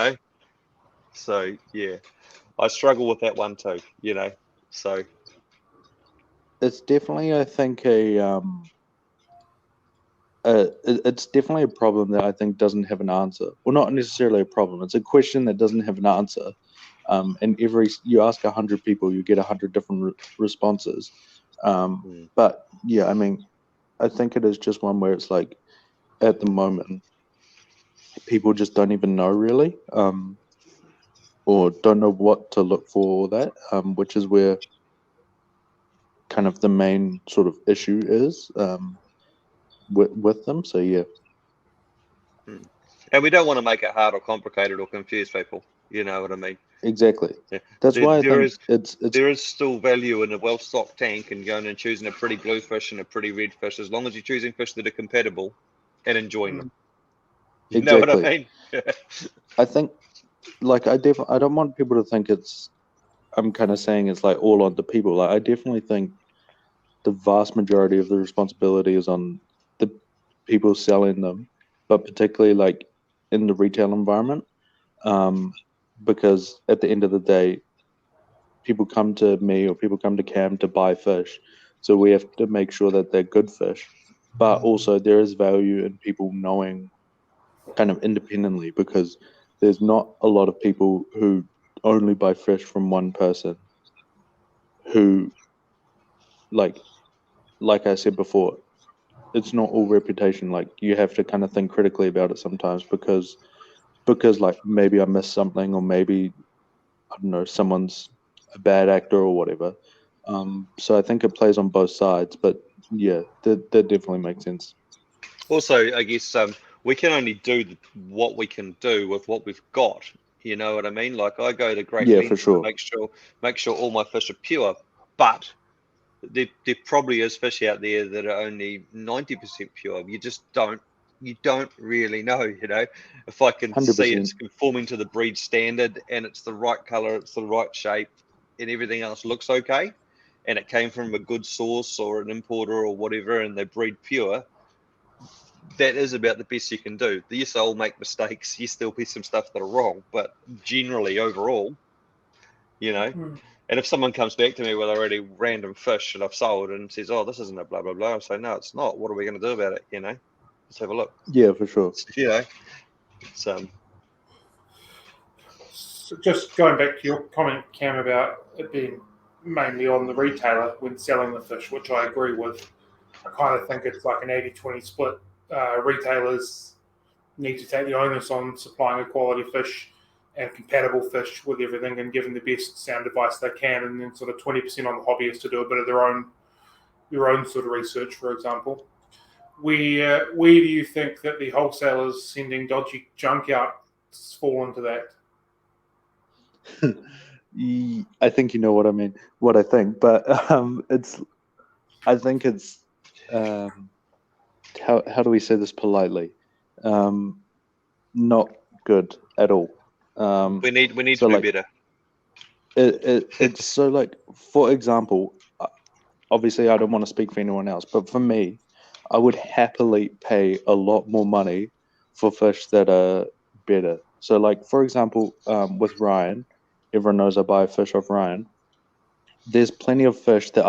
So yeah, I struggle with that one too. So It's definitely, I think, it's definitely a problem that I think doesn't have an answer. Well, not necessarily a problem. It's a question that doesn't have an answer. And you ask 100 people, you get 100 different responses. But yeah, I mean, I think it is just one where it's like, at the moment, people just don't even know really, or don't know what to look for or that, which is where kind of the main sort of issue is with them. So yeah. And we don't want to make it hard or complicated or confuse people. You know what I mean? Exactly. Yeah. That's why I think there is still value in a well-stocked tank and going and choosing a pretty blue fish and a pretty red fish, as long as you're choosing fish that are compatible and enjoying them. You know what I mean? I think, like, I don't want people to think I'm kind of saying it's like all on the people. Like, I definitely think the vast majority of the responsibility is on the people selling them, but particularly like in the retail environment, because at the end of the day, people come to me or people come to Cam to buy fish, so we have to make sure that they're good fish. But also, there is value in people knowing kind of independently, because there's not a lot of people who only buy fish from one person who, like I said before, it's not all reputation. Like you have to kind of think critically about it sometimes because like maybe I missed something, or maybe I don't know, someone's a bad actor or whatever. So I think it plays on both sides, but yeah, that definitely makes sense. Also, I guess we can only do what we can do with what we've got. You know what I mean? Like I go to great Yeah, for lengths to sure. make sure all my fish are pure, but there probably is fish out there that are only 90% pure. You don't really know. You know, if I can see 100%. it's conforming to the breed standard and it's the right color, it's the right shape, and everything else looks okay, and it came from a good source or an importer or whatever, and they breed pure, that is about the best you can do. Yes, I'll make mistakes. Yes, there'll be some stuff that are wrong, but generally, overall, you know. And if someone comes back to me with a really random fish that I've sold and says, "Oh, this isn't a blah blah blah," I'll say, "No, it's not. What are we going to do about it?" You know, let's have a look. Yeah, for sure. You know, it's So just going back to your comment, Cam, about it being mainly on the retailer when selling the fish, which I agree with. I kind of think it's like an 80-20 split. Retailers need to take the onus on supplying a quality fish and compatible fish with everything and giving the best sound advice they can, and then sort of 20% on the hobbyists to do a bit of their own sort of research, for example. Where do you think that the wholesalers sending dodgy junk out fall into that? I think you know what I mean, what I think, but I think it's how do we say this politely? Not good at all. we need so to be like, better. It's so like, for example, obviously I don't want to speak for anyone else, but for me, I would happily pay a lot more money for fish that are better. So like, for example, with Ryan, everyone knows I buy fish off Ryan. There's plenty of fish that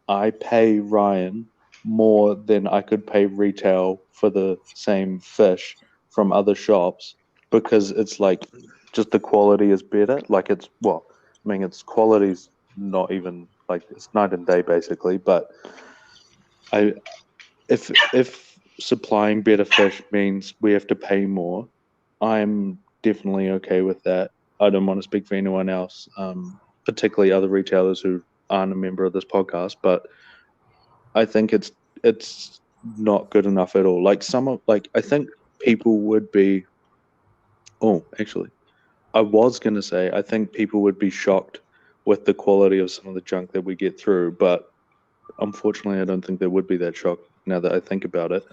I pay Ryan more than I could pay retail for the same fish from other shops, because it's like just the quality is better. Like it's, well, I mean, its quality's not even like, it's night and day basically. But I if supplying better fish means we have to pay more, I'm definitely okay with that. I don't want to speak for anyone else, particularly other retailers who aren't a member of this podcast, but I think it's not good enough at all. Like I think people would be. Oh, actually, I was gonna say I think people would be shocked with the quality of some of the junk that we get through, but unfortunately, I don't think they would be that shocked now that I think about it,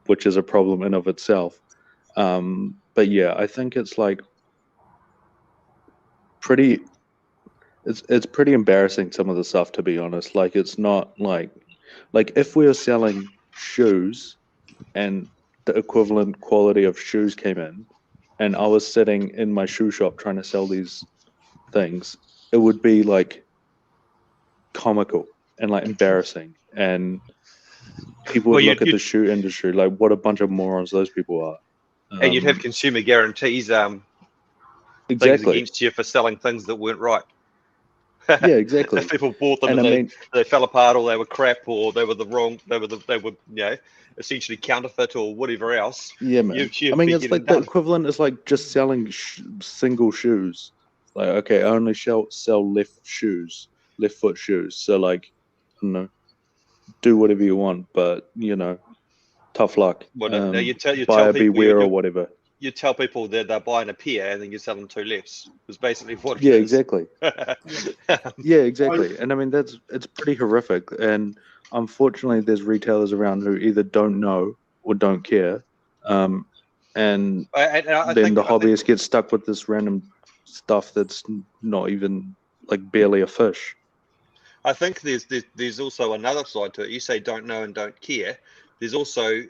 which is a problem in of itself. But yeah, I think it's like pretty. It's pretty embarrassing, some of the stuff, to be honest. Like it's not like if we were selling shoes and the equivalent quality of shoes came in, and I was sitting in my shoe shop trying to sell these things, it would be like comical and like embarrassing, and people Well, would look at the shoe industry like what a bunch of morons those people are. and you'd have consumer guarantees things Exactly. against you for selling things that weren't right. Yeah, exactly. If people bought them And and I mean, they fell apart, or they were crap, or they were essentially counterfeit or whatever else. yeah, man. I mean, it's like the equivalent is like just selling single shoes. Like, okay, I only sell left foot shoes. So like, I don't know, do whatever you want, but tough luck. Well, no, you tell Buyer people beware or whatever. you tell people that they're buying a pair and then you sell them two lefts. It's basically what it Yeah, is. exactly. Yeah, exactly. And I mean, it's pretty horrific. And unfortunately, there's retailers around who either don't know or don't care. And I then think the hobbyists get stuck with this random stuff that's not even like barely a fish. I think there's also another side to it. You say don't know and don't care. There's also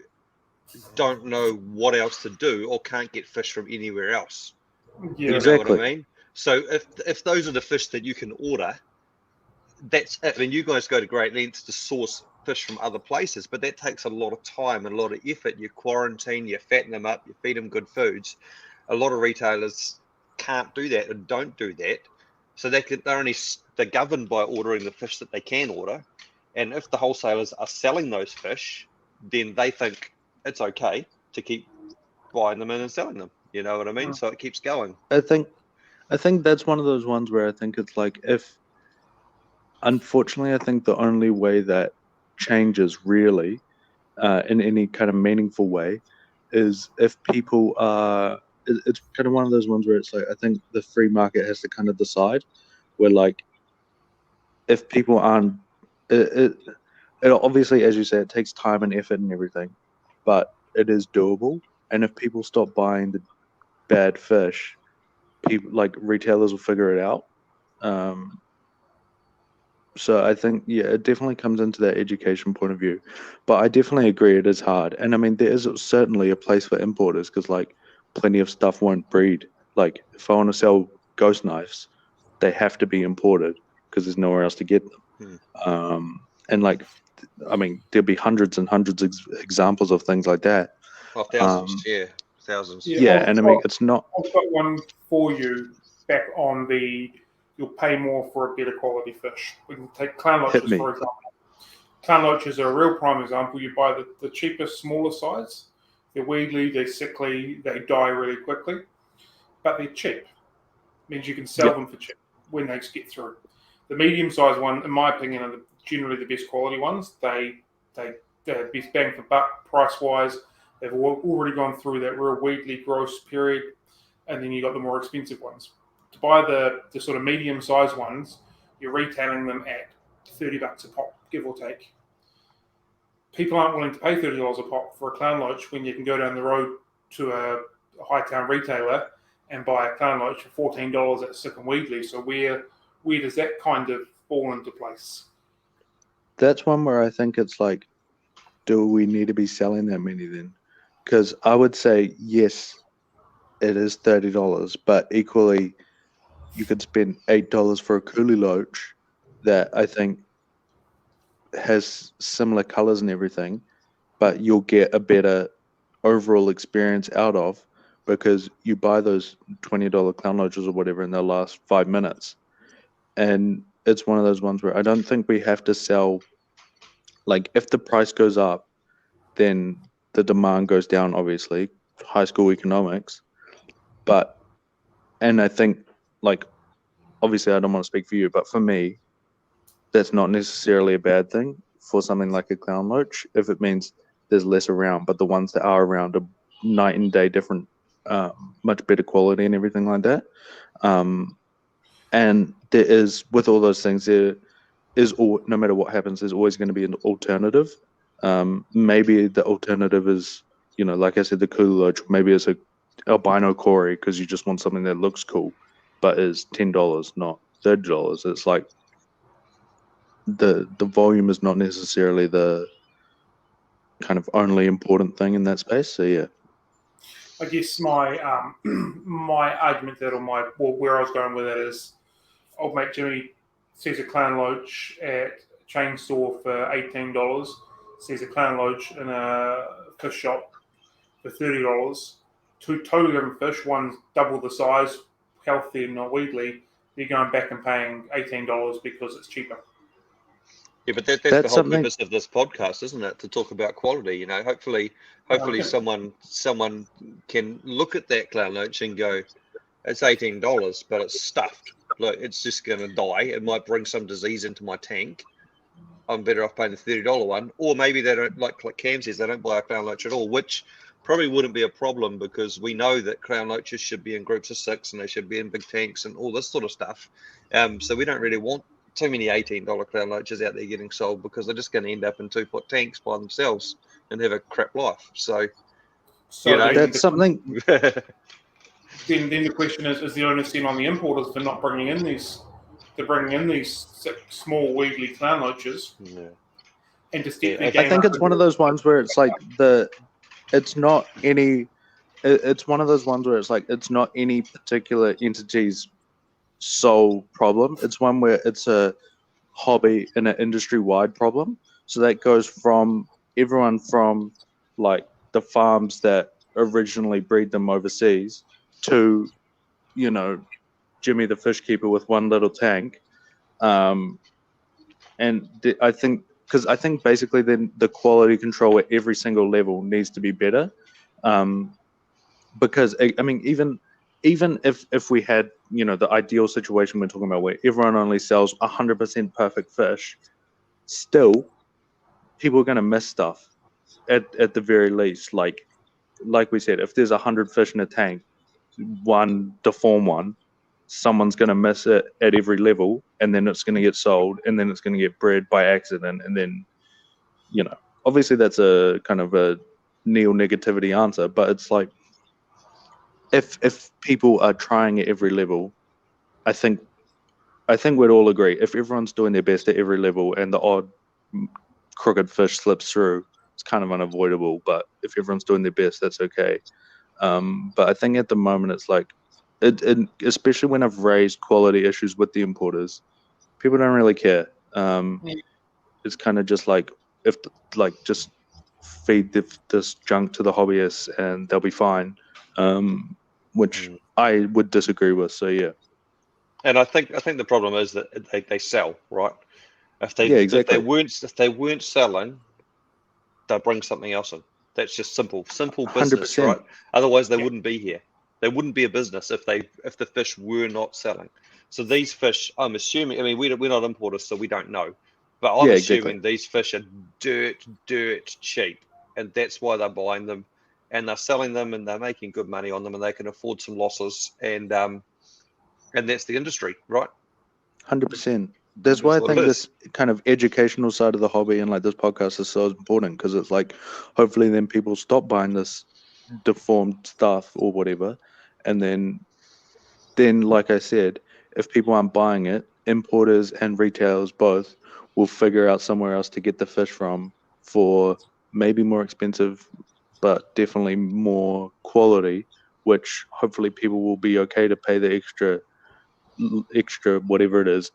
don't know what else to do or can't get fish from anywhere else. Yeah. You know what I Exactly. mean? So if those are the fish that you can order, that's it. I mean, you guys go to great lengths to source fish from other places, but that takes a lot of time and a lot of effort. You quarantine, you fatten them up, you feed them good foods. A lot of retailers can't do that and don't do that, so they're governed by ordering the fish that they can order, And if the wholesalers are selling those fish, then they think it's okay to keep buying them in and selling them. You know what I mean? So it keeps going. I think that's one of those ones where I think it's like, if unfortunately, I think the only way that changes really in any kind of meaningful way is if people are. It's kind of one of those ones where it's like, I think the free market has to kind of decide, where like, if people aren't, it obviously, as you say, it takes time and effort and everything, but it is doable. And if people stop buying the bad fish, people like retailers will figure it out. Um, so I think, yeah, it definitely comes into that education point of view. But I definitely agree it is hard. And I mean, there is certainly a place for importers, because like plenty of stuff won't breed. Like if I want to sell ghost knives, they have to be imported because there's nowhere else to get them. And like, I mean, there'll be hundreds and hundreds of examples of things like that. Oh, thousands, thousands. Yeah, and I mean, it's not. I've got one for you back on the. You'll pay more for a better quality fish. We can take clown loaches, for example. Clown loaches are a real prime example. You buy the cheapest, smaller size. They're weedly, they're sickly, they die really quickly, but they're cheap. Means you can sell them for cheap when they get through. The medium-sized one, in my opinion, are generally the best quality ones. They're best bang for buck price-wise. They've already gone through that real weedly gross period, and then you got the more expensive ones. To buy the sort of medium-sized ones, you're retailing them at $30 a pop, give or take. People aren't willing to pay $30 a pop for a clown loach when you can go down the road to a high-town retailer and buy a clown loach for $14 at Sick and Weedley. So where does that kind of fall into place? That's one where I think it's like, do we need to be selling that many then? Because I would say, yes, it is $30, but equally, you could spend $8 for a coolie loach that I think has similar colors and everything, but you'll get a better overall experience out of, because you buy those $20 clown loaches or whatever and they'll last 5 minutes. And it's one of those ones where I don't think we have to sell, like if the price goes up, then the demand goes down, obviously, high school economics. And I think, like, obviously I don't want to speak for you, but for me, that's not necessarily a bad thing for something like a clown loach, if it means there's less around, but the ones that are around are night and day different, much better quality and everything like that. And there is, with all those things, there is, no matter what happens, there's always going to be an alternative. Maybe the alternative is, like I said, the coolie loach. Maybe it's a albino Cory because you just want something that looks cool, but is $10, not $30. It's like the volume is not necessarily the kind of only important thing in that space. So yeah. I guess my my argument that, where I was going with it is, old mate Jimmy sees a clown loach at a chain store for $18, sees a clown loach in a fish shop for $30. Two totally different fish. One's double the size, healthy and not weedly. They're going back and paying $18 because it's cheaper. Yeah, but that's the whole purpose of this podcast, isn't it? To talk about quality. Hopefully someone can look at that clown loach and go, it's $18, but it's stuffed. Like, it's just going to die. It might bring some disease into my tank. I'm better off paying the $30 one. Or maybe they don't, like Cam says, they don't buy a clown loach at all, which probably wouldn't be a problem, because we know that clown loaches should be in groups of 6 and they should be in big tanks and all this sort of stuff. So we don't really want too many $18 clown loaches out there getting sold, because they're just going to end up in 2-foot tanks by themselves and have a crap life. So that's something. Then the question is the onus then on the importers for not bringing in these? They're bringing in these small weedly clown loaches, and to step their game I think it's one of those ones where it's like it's not any. It's one of those ones where it's like, it's not any particular entity's sole problem. It's one where it's a hobby and an industry-wide problem. So that goes from everyone from like the farms that originally breed them overseas to, Jimmy the fish keeper with one little tank. And I think because I think basically then the quality control at every single level needs to be better. Because I mean, even if we had, you know, the ideal situation we're talking about where everyone only sells 100% perfect fish, still people are going to miss stuff at the very least. Like we said, if there's 100 fish in a tank, one deformed one, someone's going to miss it at every level, and then it's going to get sold, and then it's going to get bred by accident, and then, you know, obviously that's a kind of a neo-negativity answer, but it's like, if people are trying at every level, I think we'd all agree, if everyone's doing their best at every level and the odd crooked fish slips through, it's kind of unavoidable. But if everyone's doing their best, that's okay. But I think at the moment it's like, especially when I've raised quality issues with the importers, people don't really care. It's kind of just like, if just feed this junk to the hobbyists and they'll be fine. Which I would disagree with. So yeah. And I think the problem is that they sell, right? Yeah, exactly. If they weren't selling, they'll bring something else in. That's just simple business, 100%. right? Otherwise they wouldn't be here. They wouldn't be a business if the fish were not selling. So these fish, I'm assuming, I mean, we're not importers, so we don't know, but I'm assuming these fish are dirt cheap, and that's why they're buying them, and they're selling them, and they're making good money on them, and they can afford some losses, and that's the industry, right? 100%. That's why I think this kind of educational side of the hobby and like this podcast is so important, because it's like, hopefully then people stop buying this deformed stuff or whatever, and then like I said, if people aren't buying it, importers and retailers both will figure out somewhere else to get the fish from for maybe more expensive, but definitely more quality, which hopefully people will be okay to pay the extra whatever it is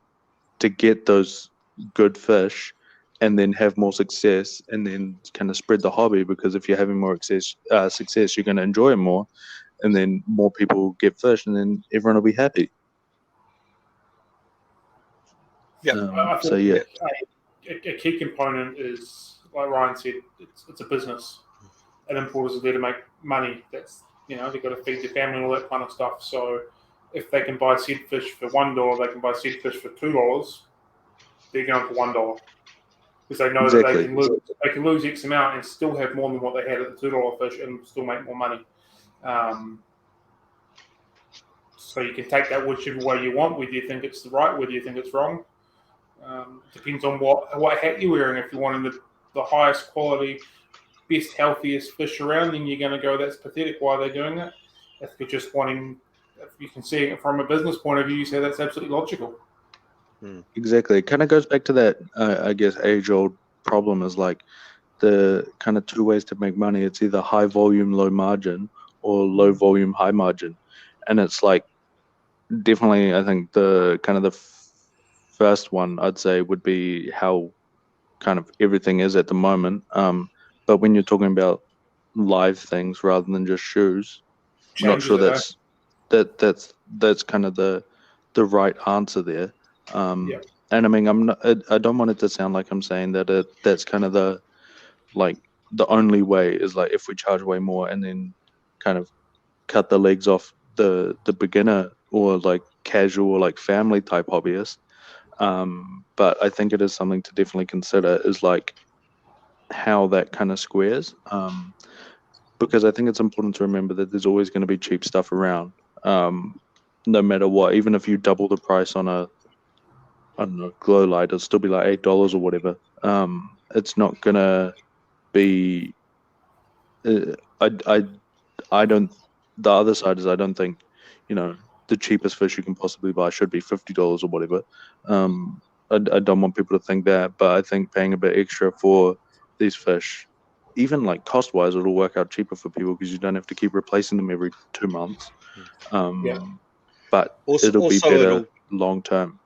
to get those good fish, and then have more success, and then kind of spread the hobby, because if you're having more success, you're going to enjoy it more, and then more people get fish, and then everyone will be happy. Yeah. So yeah, a key component is, like Ryan said, it's a business, and importers are there to make money. That's, you know, they've got to feed their family and all that kind of stuff. So if they can buy said fish for $1, they can buy said fish for $2. They're going for $1 because they know that they can lose X amount and still have more than what they had at the $2 fish and still make more money. So you can take that whichever way you want, whether you think it's the right, whether you think it's wrong. Depends on what hat you're wearing. If you're wanting the highest quality, best, healthiest fish around, then you're going to go, that's pathetic, why are they doing that? If you're just wanting, if you can see it from a business point of view, you say that's absolutely logical. Exactly. It kind of goes back to that, I guess, age-old problem, is like the kind of two ways to make money. It's either high volume, low margin, or low volume, high margin. And it's like, definitely, I think the kind of the first one I'd say would be how kind of everything is at the moment. But when you're talking about live things rather than just shoes, I'm not sure that's kind of the right answer there. And I mean, I don't want it to sound like I'm saying that that's kind of the only way is like if we charge way more and then kind of cut the legs off the beginner or like casual or like family type hobbyist. But I think it is something to definitely consider, is like how that kind of squares. Because I think it's important to remember that there's always going to be cheap stuff around. No matter what, even if you double the price on a, I don't know, glow light, it'll still be like $8 or whatever. It's not gonna be. I don't. The other side is I don't think, you know, the cheapest fish you can possibly buy should be $50 or whatever. I don't want people to think that, but I think paying a bit extra for these fish, even like cost wise, it'll work out cheaper for people because you don't have to keep replacing them every 2 months. But it'll be better long term.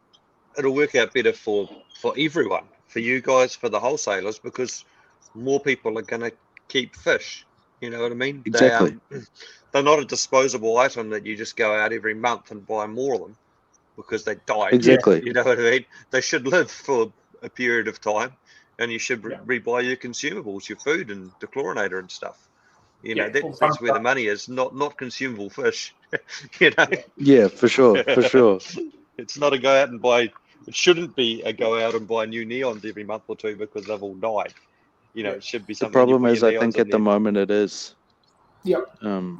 It'll work out better for everyone, for you guys, for the wholesalers, because more people are going to keep fish. You know what I mean? Exactly. They're not a disposable item that you just go out every month and buy more of them because they died. Exactly. You know what I mean? They should live for a period of time, and you should Yeah. rebuy your consumables, your food, and the chlorinator and stuff. You know, Yeah, all the that's fun where the stuff. money is, not consumable fish. You know, Yeah, for sure, for sure. it's not a go out and buy. It shouldn't be a go out and buy new neons every month or two because they've all died. You know, Yeah. it should be The something you problem put is, your I neons think in at the there. moment it is. Yep.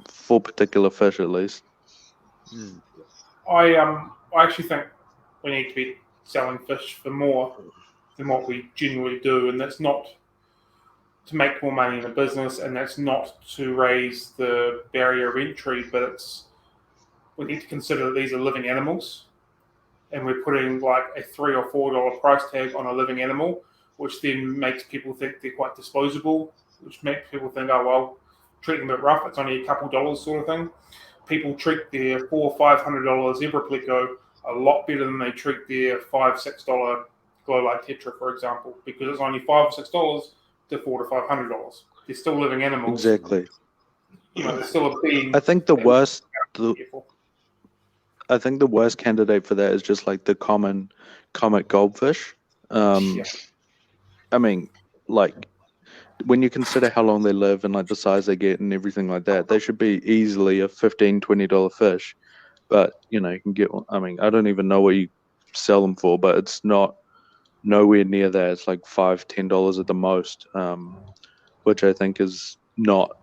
For particular fish at least. Mm. I actually think we need to be selling fish for more than what we generally do, and that's not to make more money in the business, and that's not to raise the barrier of entry, but it's we need to consider that these are living animals, and we're putting like a $3 or $4 price tag on a living animal, which then makes people think they're quite disposable, which makes people think, oh well, treat them a bit rough. It's only a couple dollars, sort of thing. People treat their $400 or $500 Zebra Pleco a lot better than they treat their $5-6 Glow Light Tetra, for example, because it's only $5 or $6 to $400 to $500. They're still living animals. Exactly. You know, they're still a being. I think the that we worst, have to be careful. I think the worst candidate for that is just like the common comet goldfish. Yeah. I mean, like when you consider how long they live and like the size they get and everything like that, they should be easily a $15-20 fish. But you know, you can get. I mean, I don't even know what you sell them for, but it's not nowhere near that. It's like $5-10 at the most, which I think is not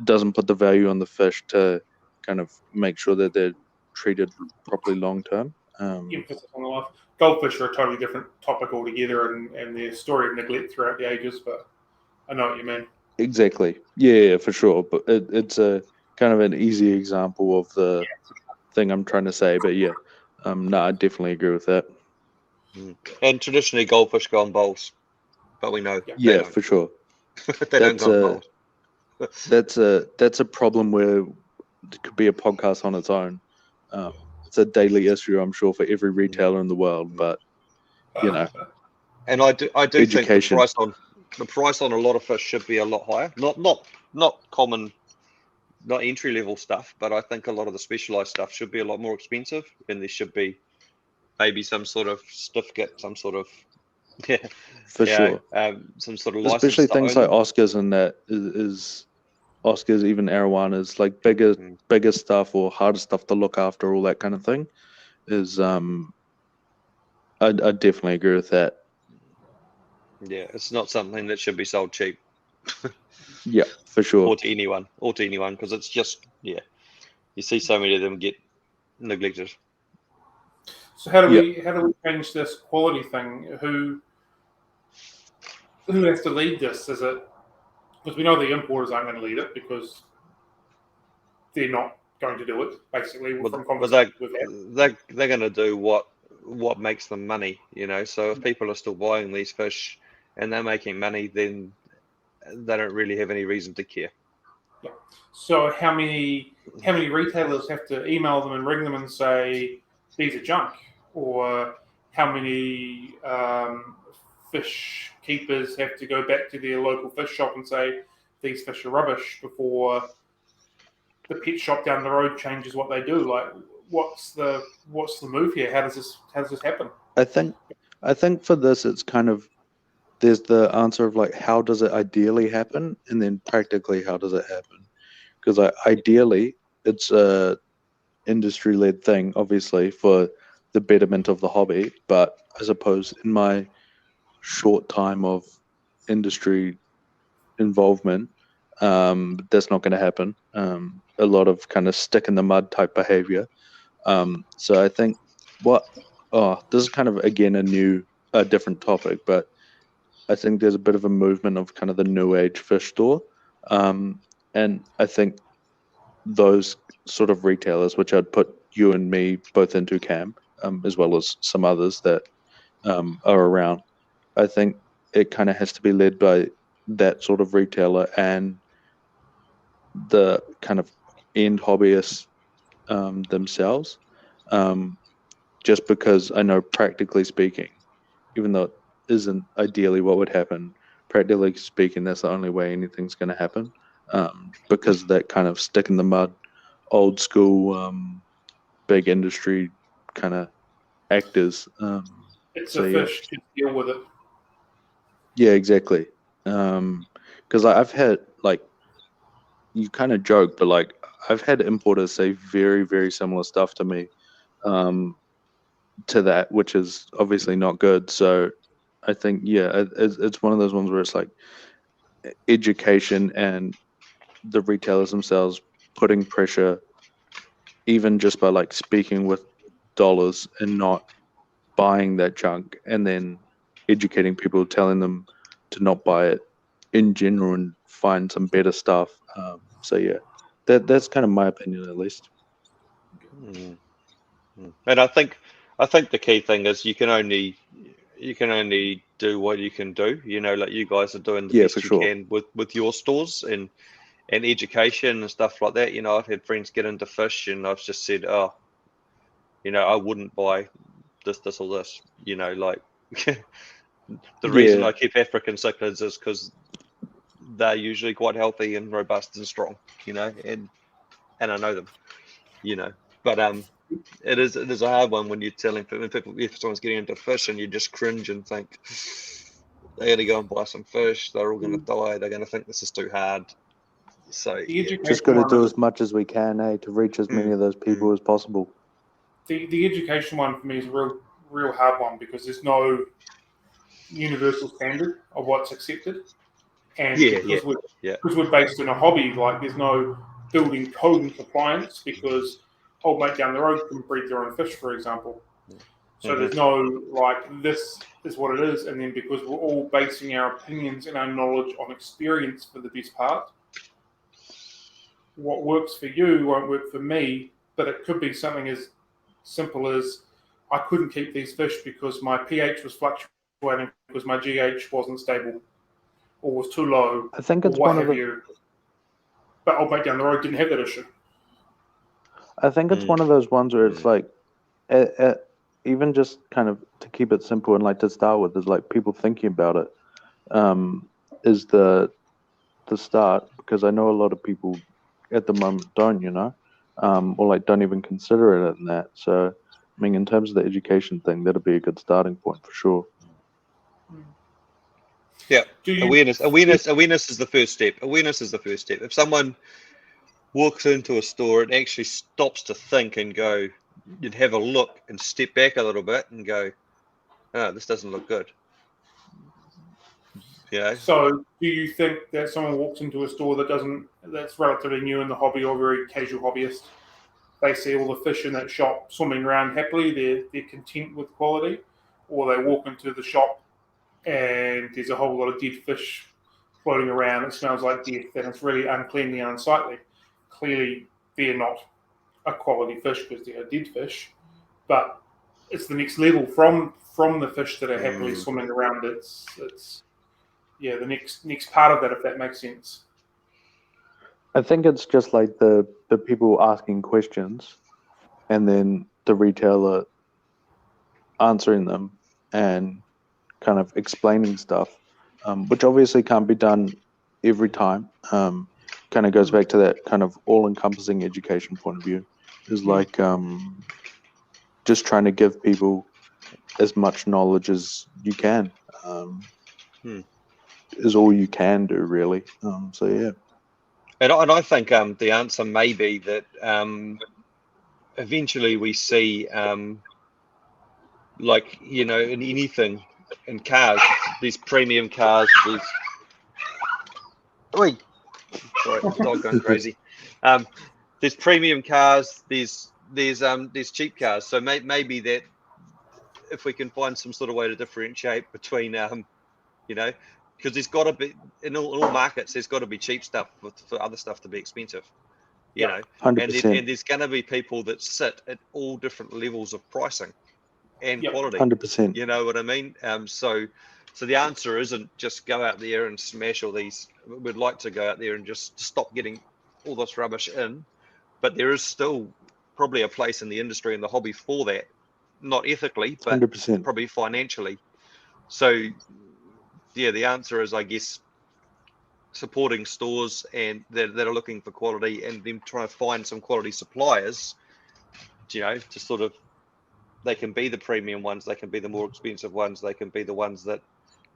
doesn't put the value on the fish to kind of make sure that they're treated properly long term. Emphasis on the life. Goldfish are a totally different topic altogether, and their story of neglect throughout the ages. But I know what you mean. Exactly. Yeah, for sure. But it's a kind of an easy example of the thing I'm trying to say. But yeah, no, I definitely agree with that. Mm. And traditionally, goldfish go on bowls, but we know they Yeah, don't. for sure. They don't That's go on a bowls. that's a problem where it could be a podcast on its own. It's a daily issue, I'm sure, for every retailer in the world. But you know, And I do think the education. price on a lot of fish should be a lot higher. Not common, not entry level stuff, but I think a lot of the specialized stuff should be a lot more expensive, and there should be maybe some sort of certificate, some sort of For sure. some sort of license Especially to things own like them. Oscars and that is Oscars, even arowanas, like bigger stuff or harder stuff to look after, all that kind of thing. Is I definitely agree with that. Yeah, it's not something that should be sold cheap Yeah, for sure. or to anyone, because it's just you see so many of them get neglected. So how do Yeah. we change this quality thing? Who has to lead this? Is it because we know the importers aren't going to lead it because they're not going to do it. Basically, Well, from well conversations we've had. they're going to do what makes them money, you know. So if people are still buying these fish and they're making money, then they don't really have any reason to care. Yeah. So how many retailers have to email them and ring them and say these are junk, or how many fish keepers have to go back to their local fish shop and say these fish are rubbish before the pet shop down the road changes what they do? Like, what's the move here? How does this happen? I think for this, it's kind of there's the answer of like how does it ideally happen, and then practically how does it happen? Because ideally, it's a industry-led thing, obviously, for the betterment of the hobby. But I suppose in my short time of industry involvement, that's not going to happen. A lot of kind of stick in the mud type behavior. So I think this is kind of again a different topic, but I think there's a bit of a movement of kind of the new age fish store, and I think those sort of retailers, which I'd put you and me both into Cam, as well as some others that are around. I think it kind of has to be led by that sort of retailer and the kind of end hobbyists themselves. Just because I know, practically speaking, even though it isn't ideally what would happen, practically speaking, that's the only way anything's going to happen. Because of that kind of stick in the mud, old school, big industry kind of actors. It's So a yeah, fish to deal with it. Yeah, exactly. Because I've had like you kind of joke, but like I've had importers say very, very similar stuff to me, um, to that, which is obviously not good. So I think yeah, it's one of those ones where it's like education and the retailers themselves putting pressure, even just by like speaking with dollars and not buying that junk, and then educating people, telling them to not buy it in general and find some better stuff. So yeah, that's kind of my opinion at least. Mm, And I think the key thing is you can only do what you can do. Like you guys are doing the Yeah, for best you sure. can with your stores and education and stuff like that. I've had friends get into fish, and I've just said, oh, I wouldn't buy this or this. Like the reason Yeah, I keep African cichlids is because they're usually quite healthy and robust and strong. And I know them. You know, but it is a hard one when you're telling people if someone's getting into fish and you just cringe and think they're going to go and buy some fish, they're all going to die, they're going to think this is too hard. So The yeah. just got education to one do is as much as we can, to reach as many Mm, of those people as possible. the education one for me is a real hard one because there's no universal standard of what's accepted, and yeah, yeah, yeah. because we're based in a hobby, like there's no building code and compliance because old mate down the road can breed their own fish, for example. So hmm there's no like this is what it is, and then because we're all basing our opinions and our knowledge on experience for the best part, what works for you won't work for me. But it could be something as simple as I couldn't keep these fish because my pH was fluctuating because my GH wasn't stable or was too low I think or it's what one of have the you. But old mate down the road didn't have that issue. I think it's Mm, one of those ones where it's mm, like, even just kind of to keep it simple and like to start with is like people thinking about it, is the start, because I know a lot of people at the moment don't, or like don't even consider it in that. So I mean, in terms of the education thing, that'd be a good starting point for sure. yeah. Do you? Awareness is the first step. Awareness is the first step. If someone walks into a store and actually stops to think and go, you'd have a look and step back a little bit and go, oh, this doesn't look good. You know, So, do you think that someone walks into a store that's relatively new in the hobby or very casual hobbyist, they see all the fish in that shop swimming around happily, they're content with quality, or they walk into the shop and there's a whole lot of dead fish floating around, it smells like death, and it's really uncleanly and unsightly. Clearly, they're not a quality fish because they're dead fish, but it's the next level from the fish that are happily mm, swimming around. It's yeah, the next part of that, if that makes sense. I think it's just like the people asking questions and then the retailer answering them and kind of explaining stuff, which obviously can't be done every time. Kind of goes back to that kind of all-encompassing education point of view. Is Mm. like just trying to give people as much knowledge as you can. hmm. Is all you can do, really. So yeah, And I think the answer may be that eventually we see, like, in anything, in cars, these premium cars, these. Oi, sorry, dog going crazy. Um, there's premium cars, there's cheap cars. So maybe that if we can find some sort of way to differentiate between you know, because there's got to be in all markets, there's got to be cheap stuff for other stuff to be expensive. you Yeah, know, 100%, and there's going to be people that sit at all different levels of pricing and yeah, quality. 100%. You know what I mean? So the answer isn't just go out there and smash all these. We'd like to go out there and just stop getting all this rubbish in, but there is still probably a place in the industry and the hobby for that, not ethically, but 100%. probably financially. So yeah, the answer is, I guess, supporting stores and that are looking for quality, and them trying to find some quality suppliers, to sort of, they can be the premium ones, they can be the more expensive ones, they can be the ones that,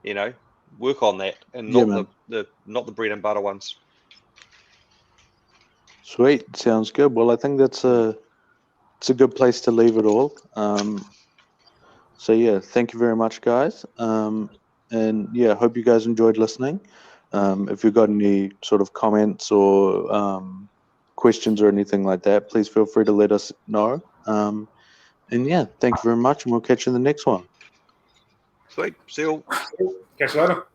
you know, work on that, and Yeah, not man. not the bread and butter ones. Sweet, sounds good. Well, I think it's a good place to leave it all. So yeah, thank you very much, guys. And yeah, hope you guys enjoyed listening. If you've got any sort of comments or questions or anything like that, please feel free to let us know. And yeah, thank you very much, and we'll catch you in the next one. Sweet. See you all. Catch you later.